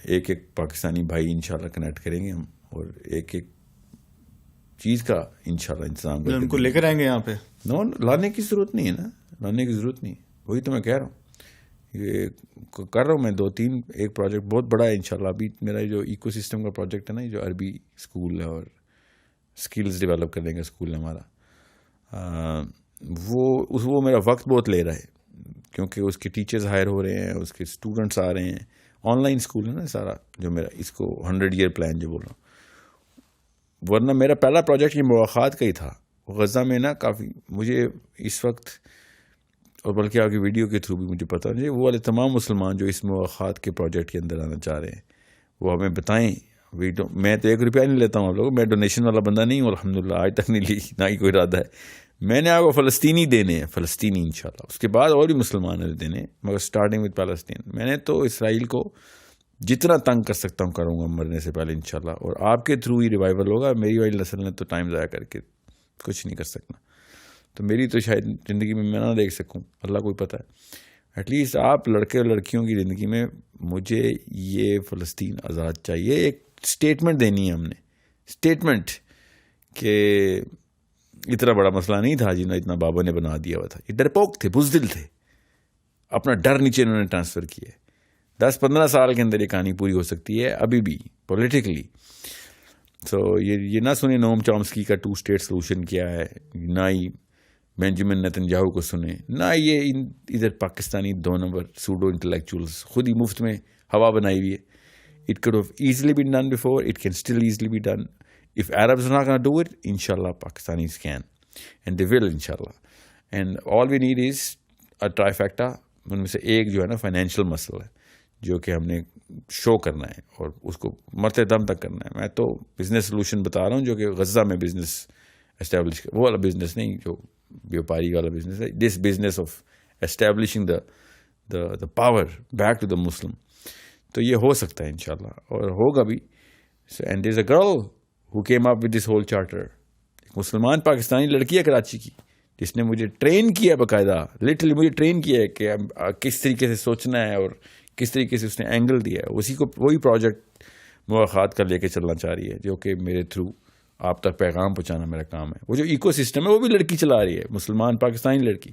ایک پاکستانی بھائی انشاءاللہ کنیکٹ کریں گے ہم، اور ایک چیز کا انشاءاللہ انتظام کریں. ان کو لے کر آئیں گے یہاں پہ؟ نو، لانے کی ضرورت نہیں ہے نا، لانے کی ضرورت نہیں. وہی تو میں کہہ رہا ہوں، یہ کر رہا ہوں میں 2-3 ایک پروجیکٹ بہت بڑا ہے انشاءاللہ. ابھی میرا جو ایکو سسٹم کا پروجیکٹ ہے نا، جو عربی اسکول ہے اور اسکلز ڈیولپ کرنے کا اسکول ہے ہمارا، وہ میرا وقت بہت لے رہا ہے کیونکہ اس کے ٹیچرز ہائر ہو رہے ہیں، اس کے اسٹوڈنٹس آ رہے ہیں. آن لائن اسکول ہے نا سارا جو میرا، اس کو 100 ایئر پلان جو بول رہا ہوں. ورنہ میرا پہلا پروجیکٹ یہ مواخات کا ہی تھا. غزہ میں نا کافی مجھے اس وقت، اور بلکہ آپ کی ویڈیو کے تھرو بھی مجھے پتا نہیں، وہ والے تمام مسلمان جو اس مواخات کے پروجیکٹ کے اندر آنا چاہ رہے ہیں وہ ہمیں بتائیں. میں تو 1 روپیہ نہیں لیتا ہوں آپ لوگوں، میں ڈونیشن والا بندہ نہیں ہوں الحمدللہ، آج تک نہیں لی، نہ ہی کوئی ارادہ ہے. میں نے آپ کو فلسطینی دینے ہیں، فلسطینی انشاءاللہ. اس کے بعد اور بھی مسلمان دینے، مگر سٹارٹنگ وتھ پیلسٹین. میں نے تو اسرائیل کو جتنا تنگ کر سکتا ہوں کروں گا مرنے سے پہلے انشاءاللہ، اور آپ کے تھرو ہی ریوائول ہوگا. میری والی نسل نے تو ٹائم ضائع کر کے کچھ نہیں کر سکنا، تو میری تو شاید زندگی میں نہ دیکھ سکوں، اللہ کو ہی پتہ ہے. ایٹ لیسٹ آپ لڑکے اور لڑکیوں کی زندگی میں مجھے یہ فلسطین آزاد چاہیے. ایک اسٹیٹمنٹ دینی ہے ہم نے، اسٹیٹمنٹ کہ اتنا بڑا مسئلہ نہیں تھا جنہیں اتنا بابا نے بنا دیا ہوا تھا. یہ ڈرپوک تھے، بزدل تھے، اپنا ڈر نیچے انہوں نے ٹرانسفر کیا. 10-15 سال کے اندر یہ کہانی پوری ہو سکتی ہے ابھی بھی پولیٹیکلی. سو یہ نہ سنیں نوم چامسکی کا 2 اسٹیٹ سولوشن کیا ہے، نہ ہی بینجامن نتنیاہو کو سنیں، نہ یہ ادھر پاکستانی 2 نمبر سوڈو انٹلیکچوئلس خود ہی مفت میں ہوا بنائی ہوئی ہے. It could have easily been done before. It can still easily be done. If Arabs are not going to do it, inshallah, Pakistanis can. And they will, inshallah. And all we need is a trifecta. ان میں سے ایک جو ہے نا financial مسئلہ ہے جو کہ ہم نے شو کرنا ہے اور اس کو مرتے دم تک کرنا ہے. میں تو بزنس سلوشن بتا رہا ہوں جو کہ غزہ میں بزنس اسٹیبلش وہ والا بزنس نہیں جو بیوپاری والا بزنس ہے. This business of establishing the power back to the Muslim. تو یہ ہو سکتا ہے انشاءاللہ اور ہوگا بھی. And there is a girl who came up with this whole charter. ایک مسلمان پاکستانی لڑکی ہے کراچی کی جس نے مجھے ٹرین کیا ہے باقاعدہ، لٹرلی مجھے ٹرین کیا ہے کہ کس طریقے سے سوچنا ہے اور کس طریقے سے اس نے اینگل دیا ہے. اسی کو وہی پروجیکٹ مواخات کا لے کے چلنا چاہ رہی ہے جو کہ میرے تھرو آپ تک پیغام پہنچانا میرا کام ہے. وہ جو ایکو سسٹم ہے وہ بھی لڑکی چلا رہی ہے، مسلمان پاکستانی لڑکی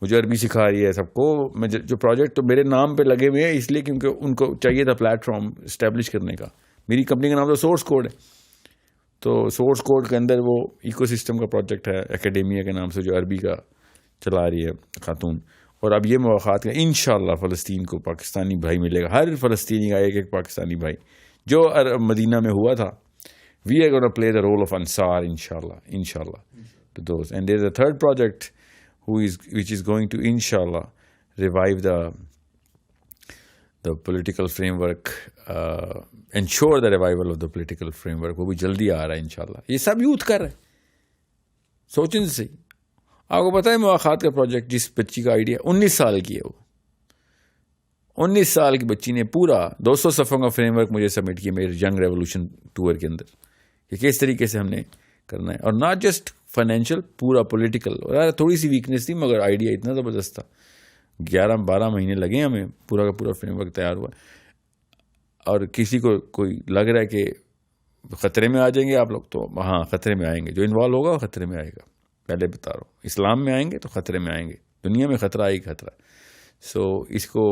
مجھے عربی سکھا رہی ہے سب کو. میں جو پروجیکٹ تو میرے نام پہ لگے ہوئے ہیں اس لیے کیونکہ ان کو چاہیے تھا پلیٹ فارم اسٹیبلش کرنے کا. میری کمپنی کا نام تو سورس کوڈ ہے، تو سورس کوڈ کے اندر وہ ایکو سسٹم کا پروجیکٹ ہے اکیڈیمیا کے نام سے جو عربی کا چلا رہی ہے خاتون. اور اب یہ مواخات کا انشاءاللہ فلسطین کو پاکستانی بھائی ملے گا، ہر فلسطینی کا ایک پاکستانی بھائی جو مدینہ میں ہوا تھا. We are gonna play the role of Ansar انشاءاللہ to those. And there is a third project which is going to inshallah revive the political framework, ensure the revival of the political framework. وہ بھی جلدی آ رہا ہے انشاءاللہ. یہ سب youth کر رہے ہیں، سوچیں سے. آپ کو پتا ہے مواخات کا پروجیکٹ جس بچی کا آئیڈیا 19 سال کی ہے، وہ 19 سال کی بچی نے پورا 200 صفحوں کا فریم ورک مجھے سبمٹ کیا میرے ینگ ریولوشن ٹور کے اندر کہ کس طریقے سے ہم نے کرنا ہے. اور ناٹ جسٹ فائنینشیل، پورا پولیٹیکل. اور تھوڑی سی ویکنیس تھی مگر آئیڈیا اتنا زبردست تھا. 11-12 مہینے لگے ہمیں، پورا کا پورا فریم ورک تیار ہوا. اور کسی کو کوئی لگ رہا ہے کہ خطرے میں آ جائیں گے آپ لوگ، تو ہاں خطرے میں آئیں گے. جو انوالو ہوگا وہ خطرے میں آئے گا. پہلے بتا رہا ہوں، اسلام میں آئیں گے تو خطرے میں آئیں گے. دنیا میں خطرہ آئی خطرہ. سو اس کو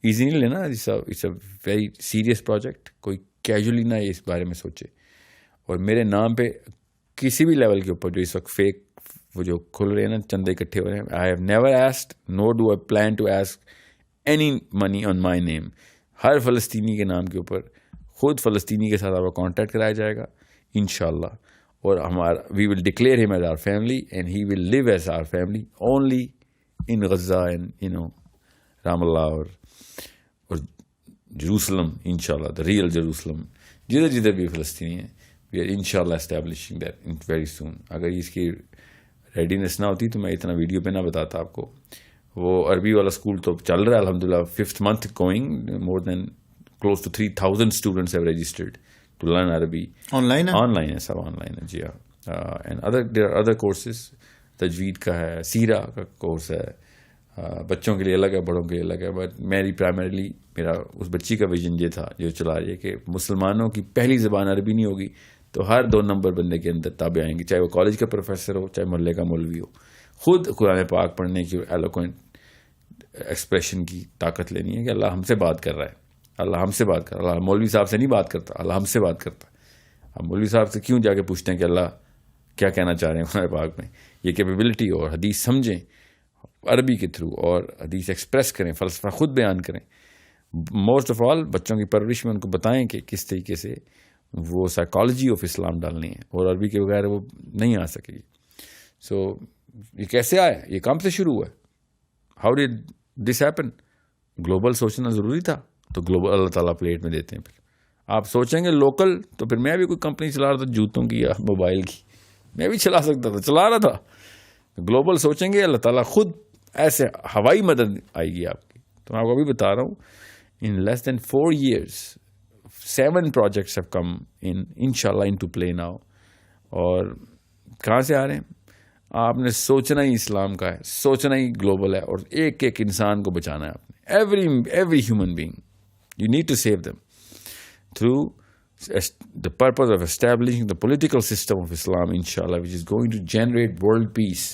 ایزی نہیں لینا. It's a very serious project. کوئی کیجولی نہ اس بارے میں سوچے. اور میرے نام پہ کسی بھی لیول کے اوپر جو اس وقت فیک وہ جو کھل رہے ہیں نا، چندے اکٹھے ہو رہے ہیں، I have never asked nor do I plan to ask any money on my name. ہر فلسطینی کے نام کے اوپر خود فلسطینی کے ساتھ آپ کا کانٹیکٹ کرایا جائے گا انشاءاللہ. اور ہمارا we will declare him as our family and he will live as our family only in Gaza and Ramallah اور جروسلم انشاءاللہ، دا ریئل جروسلم. جدھر جدھر بھی فلسطینی ہیں وی آر انشاءاللہ اسٹیبلشنگ دیٹ ویری سون. اگر اس کی ریڈینس نہ ہوتی تو میں اتنا ویڈیو پہ نہ بتاتا آپ کو. وہ عربی والا اسکول تو چل رہا ہے الحمدللہ، 5th month going. More than close to 3,000 students have registered to learn Arabi. Online ہے، سب آن لائن ہے جی ہاں. And there are other courses. تجوید کا ہے، سیرہ کا کورس ہے، بچوں کے لیے الگ ہے، بڑوں کے لیے الگ ہے. بٹ میرا اس بچی کا ویژن یہ تھا جو چلا رہی ہے کہ مسلمانوں کی پہلی زبان عربی نہیں ہوگی تو ہر 2 نمبر بندے کے اندر تابع آئیں گے، چاہے وہ کالج کا پروفیسر ہو چاہے محلے کا مولوی ہو. خود قرآن پاک پڑھنے کی ایلوکوینٹ ایکسپریشن کی طاقت لینی ہے کہ اللہ ہم سے بات کر رہا ہے، اللہ ہم سے بات کر رہا ہے. اللہ مولوی صاحب سے نہیں بات کرتا، اللہ ہم سے بات کرتا ہے. ہم مولوی صاحب سے کیوں جا کے پوچھتے ہیں کہ اللہ کیا کہنا چاہ رہے ہیں قرآن پاک میں. یہ کیپیبلٹی اور حدیث سمجھیں عربی کے تھرو اور حدیث ایکسپریس کریں، فلسفہ خود بیان کریں. موسٹ آف آل بچوں کی پرورش میں ان کو بتائیں کہ کس طریقے سے وہ سائیکالوجی آف اسلام ڈالنی ہے، اور عربی کے بغیر وہ نہیں آ سکے گی. سو یہ کیسے آیا؟ یہ کام سے شروع ہوا ہے. How did this happen? Global سوچنا ضروری تھا تو گلوبل اللہ تعالیٰ پلیٹ میں دیتے ہیں. پھر آپ سوچیں گے لوکل، تو پھر میں بھی کوئی کمپنی چلا رہا تھا جوتوں کی یا موبائل کی، میں بھی چلا سکتا تھا، چلا رہا تھا. گلوبل سوچیں گے اللہ تعالیٰ خود ایسے ہوائی مدد آئے گی آپ کی. تو میں آپ کو ابھی بتا رہا ہوں in less than 4 years 7 projects have come inshallah into play now. اور کہاں سے آ رہے ہیں؟ آپ نے سوچنا ہی اسلام کا ہے، سوچنا ہی گلوبل ہے، اور ایک ایک انسان کو بچانا ہے آپ نے. every human being you need to save them through the purpose of establishing the political system of Islam inshallah, which is going to generate world peace.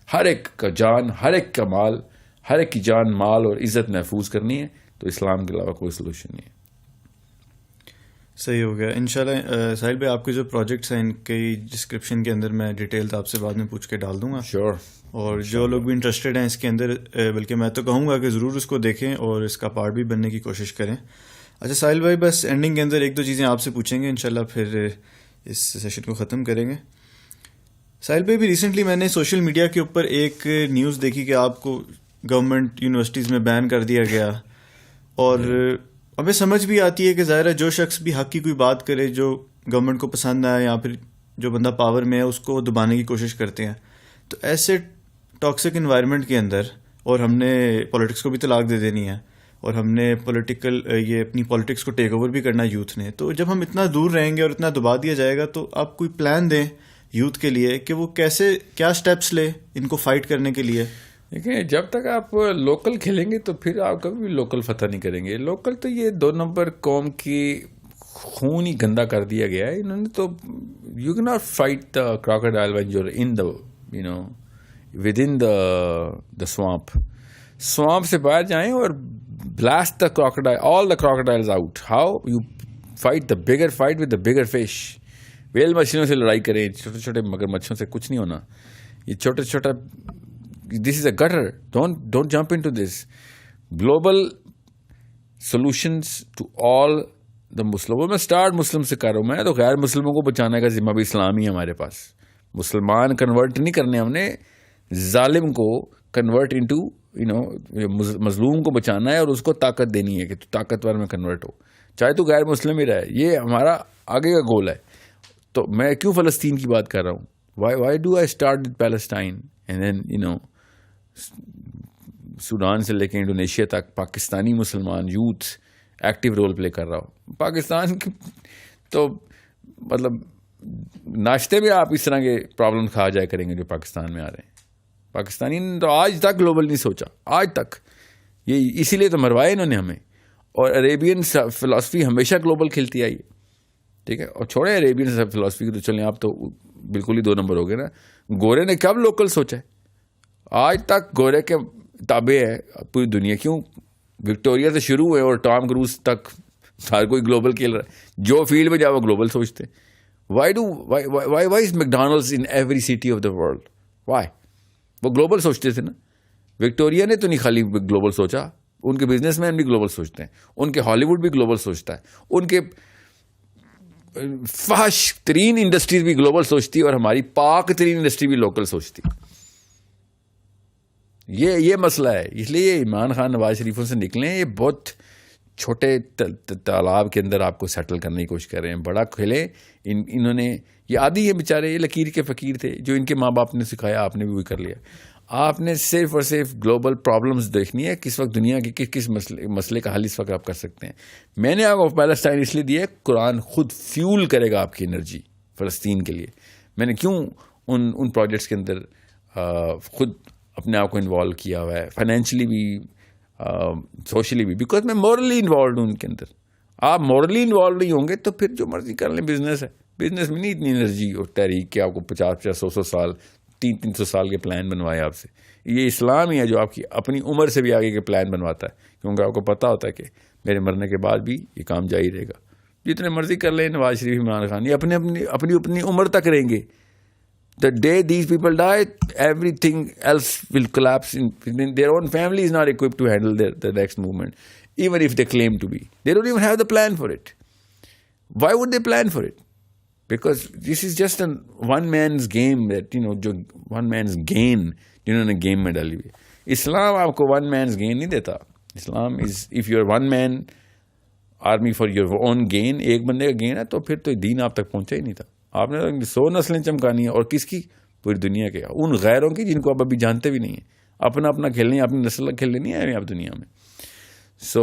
ہر ایک کا جان، ہر ایک کا مال، ہر ایک کی جان مال اور عزت محفوظ کرنی ہے، تو اسلام کے علاوہ کوئی سولوشن نہیں ہے. صحیح ہو گیا انشاءاللہ. ساحل بھائی آپ کے جو پروجیکٹس ہیں ان کی ڈسکرپشن کے اندر میں ڈیٹیل آپ سے بعد میں پوچھ کے ڈال دوں گا. شیور. اور جو لوگ بھی انٹرسٹیڈ ہیں اس کے اندر بلکہ میں تو کہوں گا کہ ضرور اس کو دیکھیں اور اس کا پارٹ بھی بننے کی کوشش کریں. اچھا ساحل بھائی بس اینڈنگ کے اندر ایک دو چیزیں آپ سے پوچھیں گے انشاءاللہ پھر اس سیشن کو ختم کریں گے. ساحل بھائی بھی ریسنٹلی میں نے سوشل میڈیا کے اوپر ایک نیوز دیکھی کہ آپ کو گورنمنٹ یونیورسٹیز میں بین کر دیا گیا اور ہمیں سمجھ بھی آتی ہے کہ ظاہر ہے جو شخص بھی حق کی کوئی بات کرے جو گورنمنٹ کو پسند آئے یا پھر جو بندہ پاور میں ہے اس کو دبانے کی کوشش کرتے ہیں. تو ایسے ٹاکسک انوائرمنٹ کے اندر اور ہم نے پولیٹکس کو بھی طلاق دے دینی ہے اور ہم نے یہ اپنی پولیٹکس کو ٹیک اوور بھی کرنا یوتھ نے, تو جب ہم اتنا دور رہیں گے اور اتنا دبا دیا جائے گا تو آپ کوئی پلان دیں یوتھ کے لیے کہ وہ کیسے کیا سٹیپس لے ان کو فائٹ کرنے کے لیے. دیکھیں جب تک آپ لوکل کھیلیں گے تو پھر آپ کبھی بھی لوکل فتح نہیں کریں گے. لوکل تو یہ 2 نمبر قوم کی خون ہی گندا کر دیا گیا ہے انہوں نے. تو you can not fight the crocodile when you are in the with in the swamp سے باہر جائیں اور blast the crocodile, all the crocodiles out. How you fight the bigger fight with the bigger fish. Whale مچھلیوں سے لڑائی کریں, چھوٹے چھوٹے مگر مچھلیوں سے کچھ نہیں ہونا. یہ چھوٹا چھوٹا this is a gutter. Don't jump into this. Global solutions to all the Muslims. میں اسٹارٹ مسلم سے کر رہا ہوں. میں تو غیر مسلموں کو بچانے کا ذمہ بھی اسلامی ہے ہمارے پاس. مسلمان کنورٹ نہیں کرنے ہم نے, ظالم کو کنورٹ انٹو مظلوم کو بچانا ہے اور اس کو طاقت دینی ہے کہ تو طاقتور میں کنورٹ ہو, چاہے تو غیر مسلم ہی رہے. یہ ہمارا آگے کا گول ہے. تو میں کیوں فلسطین کی بات کر رہا ہوں. Why do I start with Palestine and then Sudan سے لے کے انڈونیشیا تک پاکستانی مسلمان یوتھ ایکٹیو رول پلے کر رہا ہوں. پاکستان کی تو مطلب ناشتے میں آپ اس طرح کے پرابلم کھا جائے کریں گے جو پاکستان میں آ رہے ہیں. پاکستانی نے تو آج تک گلوبل نہیں سوچا, آج تک. یہ اسی لیے تو مروایا انہوں نے ہمیں. اور عربین فلسفی ہمیشہ گلوبل کھیلتی آئی ہے, ٹھیک ہے. اور چھوڑیں عربین فلسفی کی تو چلیں آپ تو بالکل ہی 2 نمبر ہو گئے نا. گورے نے کب لوکل سوچا ہے؟ آج تک گورے کے تابع ہے پوری دنیا. کیوں وکٹوریا سے شروع ہوئے اور ٹام کروز تک ہر کوئی گلوبل کھیل رہا ہے. جو فیلڈ میں جاؤ وہ گلوبل سوچتے ہیں. Why is McDonald's in every city of the world? Why? وہ گلوبل سوچتے تھے نا. وکٹوریا نے تو نہیں خالی گلوبل سوچا, ان کے بزنس مین بھی گلوبل سوچتے ہیں, ان کے ہالی ووڈ بھی گلوبل سوچتا ہے, ان کے فحش ترین انڈسٹریز بھی گلوبل سوچتی ہے, اور ہماری پاک ترین انڈسٹری بھی لوکل سوچتی. یہ مسئلہ ہے. اس لیے عمران خان نواز شریفوں سے نکلیں. یہ بہت چھوٹے تالاب کے اندر آپ کو سیٹل کرنے کی کوشش کر رہے ہیں. بڑا کھیلیں. انہوں نے یہ عادی ہے بیچارے, یہ لکیر کے فقیر تھے جو ان کے ماں باپ نے سکھایا, آپ نے بھی وہی کر لیا. آپ نے صرف اور صرف گلوبل پرابلمز دیکھنی ہے, کس وقت دنیا کے کس مسئلے کا حل اس وقت آپ کر سکتے ہیں. میں نے آپ کو پیلسٹائن اس لیے دیا, قرآن خود فیول کرے گا آپ کی انرجی فلسطین کے لیے. میں نے کیوں ان پروجیکٹس کے اندر خود اپنے آپ کو انوالو کیا ہوا ہے, فائنینشلی بھی سوشلی بھی, بیکاز میں مورلی انوالوڈ ہوں ان کے اندر. آپ مورلی انوالو نہیں ہوں گے تو پھر جو مرضی کر لیں. بزنس ہے, بزنس میں نہیں اتنی انرجی اور تحریک کہ آپ کو 50-50 100 سال 300 سال کے پلان بنوائے آپ سے. یہ اسلام ہی ہے جو آپ کی اپنی عمر سے بھی آگے کے پلان بنواتا ہے, کیونکہ آپ کو پتا ہوتا ہے کہ میرے مرنے کے بعد بھی یہ کام جاری رہے گا. جتنے مرضی کر لیں نواز شریف, عمران خان, یہ اپنی عمر تک رہیں گے. The day these people die, everything else will collapse. Their own family is not equipped to handle the next movement, even if they claim to be. They don't even have the plan for it. Why would they plan for it? Because this is just a one man's game that, جو one man's gain جنہوں نے game میں ڈالی ہوئی. اسلام آپ کو one man's gain نہیں دیتا. اسلام is if you're one man army for your own gain, ایک بندے کا گین ہے, تو پھر تو دین آپ تک پہنچا ہی نہیں تھا. آپ نے 100 نسلیں چمکانی ہیں, اور کس کی؟ پوری دنیا کے, ان غیروں کی جن کو آپ ابھی جانتے بھی نہیں ہیں. اپنا کھیلنی, اپنی نسل کھیلنے نہیں آئے آپ دنیا میں. سو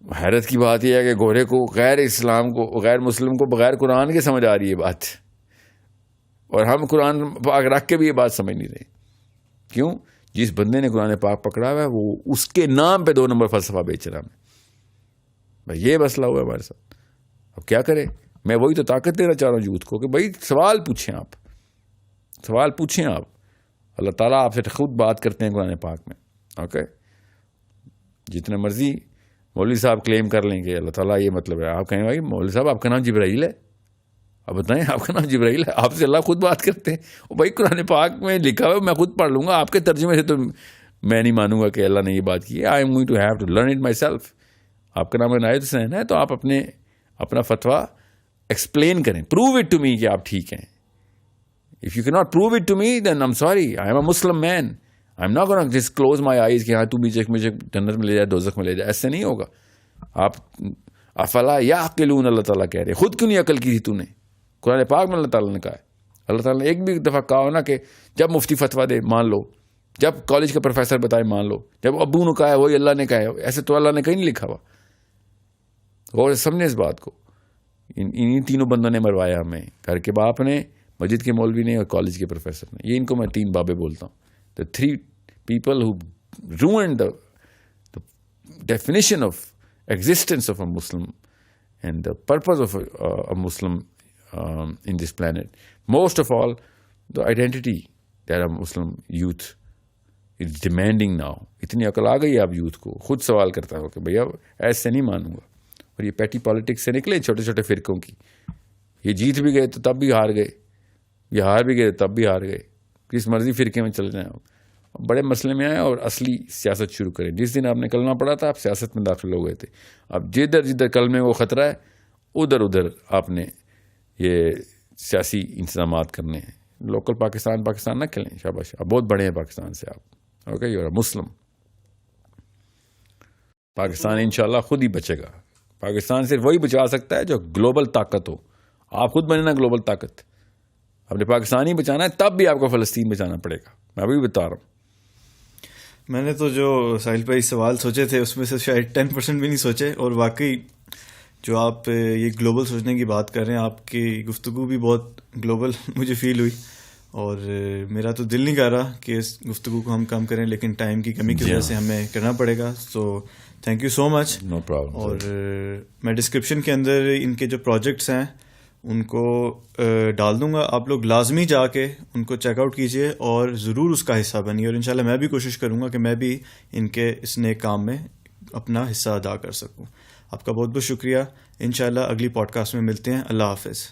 حیرت کی بات یہ ہے کہ گورے کو, غیر اسلام کو, غیر مسلم کو بغیر قرآن کے سمجھ آ رہی ہے بات, اور ہم قرآن پاک رکھ کے بھی یہ بات سمجھ نہیں رہے. کیوں؟ جس بندے نے قرآن پاک پکڑا ہوا ہے وہ اس کے نام پہ 2 نمبر فلسفہ بیچ رہا ہے. بھائی یہ مسئلہ ہوا ہے ہمارے ساتھ. اب کیا کریں؟ میں وہی تو طاقت دینا چاہ رہا ہوں یوتھ کو کہ بھائی سوال پوچھیں آپ. اللہ تعالیٰ آپ سے خود بات کرتے ہیں قرآن پاک میں. اوکے, جتنے مرضی مولوی صاحب کلیم کر لیں کہ اللہ تعالیٰ یہ مطلب ہے. آپ کہیں بھائی مولوی صاحب آپ کا نام جبرائیل ہے, آپ بتائیں آپ کا نام جبرائیل ہے, آپ سے اللہ خود بات کرتے ہیں. اور بھائی قرآن پاک میں لکھا ہوا میں خود پڑھ لوں گا, آپ کے ترجمے سے تو میں نہیں مانوں گا کہ اللہ نے یہ بات کی ہے. I am going to have to learn it myself. آپ کا نام عنایت حسین ہے تو آپ اپنا فتویٰ ایکسپلین کریں, پروو اٹ ٹو می کہ آپ ٹھیک ہیں. If you cannot prove it to me, then I'm sorry. I am a Muslim man. I'm not going to just close my eyes کہ ہاں تو بھی مجھے جنت میں لے جائے دوزخ میں لے جائے. ایسے نہیں ہوگا. آپ افلا یعقلون اللہ تعالیٰ کہہ رہے, خود کیوں نہیں عقل کی تھی تو نے؟ قرآن پاک میں اللہ تعالیٰ نے کہا ہے. اللہ تعالیٰ نے ایک بھی دفعہ کہا ہو نا کہ جب مفتی فتویٰ دے مان لو, جب کالج کا پروفیسر بتائے مان لو, جب ابو نے کہا ہے وہی اللہ نے کہا ہے. ایسے تو اللہ نے کہیں نہیں لکھا ہوا. اور سمجھے اس بات کو. انہی تینوں بندوں نے مروایا ہمیں, گھر کے باپ نے, مسجد کے مولوی نے, اور کالج کے پروفیسر نے. یہ ان کو میں 3 بابے بولتا ہوں. The 3 people who ruined the definition of existence of a Muslim and the purpose of a Muslim in this planet. Most of all, the identity that a Muslim youth is demanding now. اتنی عقل آ گئی آپ youth کو, خود سوال کرتا ہو کہ بھیا ایسے نہیں مانوں گا. اور یہ پیٹی پالیٹکس سے نکلے چھوٹے چھوٹے فرقوں کی. یہ جیت بھی گئے تو تب بھی ہار گئے, یہ ہار بھی گئے تب بھی ہار گئے. کس مرضی فرقے میں چل جائیں آپ, بڑے مسئلے میں آئے اور اصلی سیاست شروع کریں. جس دن آپ نے کلمہ پڑھا تھا آپ سیاست میں داخل ہو گئے تھے. اب جدھر کلمے کو خطرہ ہے ادھر آپ نے یہ سیاسی انتظامات کرنے ہیں. لوکل پاکستان نہ کھیلیں. شاباش, آپ بہت بڑے ہیں پاکستان سے آپ. Okay, you are Muslim. Pakistan انشاءاللہ خود ہی بچے گا. پاکستان صرف وہی بچا سکتا ہے جو گلوبل طاقت ہو. آپ خود بنے نا گلوبل طاقت. اپنے پاکستان ہی بچانا ہے تب بھی آپ کو فلسطین بچانا پڑے گا. میں ابھی بتا رہا ہوں. میں نے تو جو ساحل بھائی سوال سوچے تھے اس میں سے شاید 10% بھی نہیں سوچے. اور واقعی جو آپ یہ گلوبل سوچنے کی بات کر رہے ہیں, آپ کی گفتگو بھی بہت گلوبل مجھے فیل ہوئی. اور میرا تو دل نہیں کر رہا کہ اس گفتگو کو ہم کم کریں, لیکن ٹائم کی کمی کی وجہ سے ہمیں کرنا پڑے گا. So thank you so much. No problem. اور میں ڈسکرپشن کے اندر ان کے جو پروجیکٹس ہیں ان کو ڈال دوں گا. آپ لوگ لازمی جا کے ان کو چیک آؤٹ کیجئے اور ضرور اس کا حصہ بنیے. اور انشاءاللہ میں بھی کوشش کروں گا کہ میں بھی ان کے اس نیک کام میں اپنا حصہ ادا کر سکوں. آپ کا بہت بہت شکریہ. انشاءاللہ اگلی پوڈ کاسٹ میں ملتے ہیں. اللہ حافظ.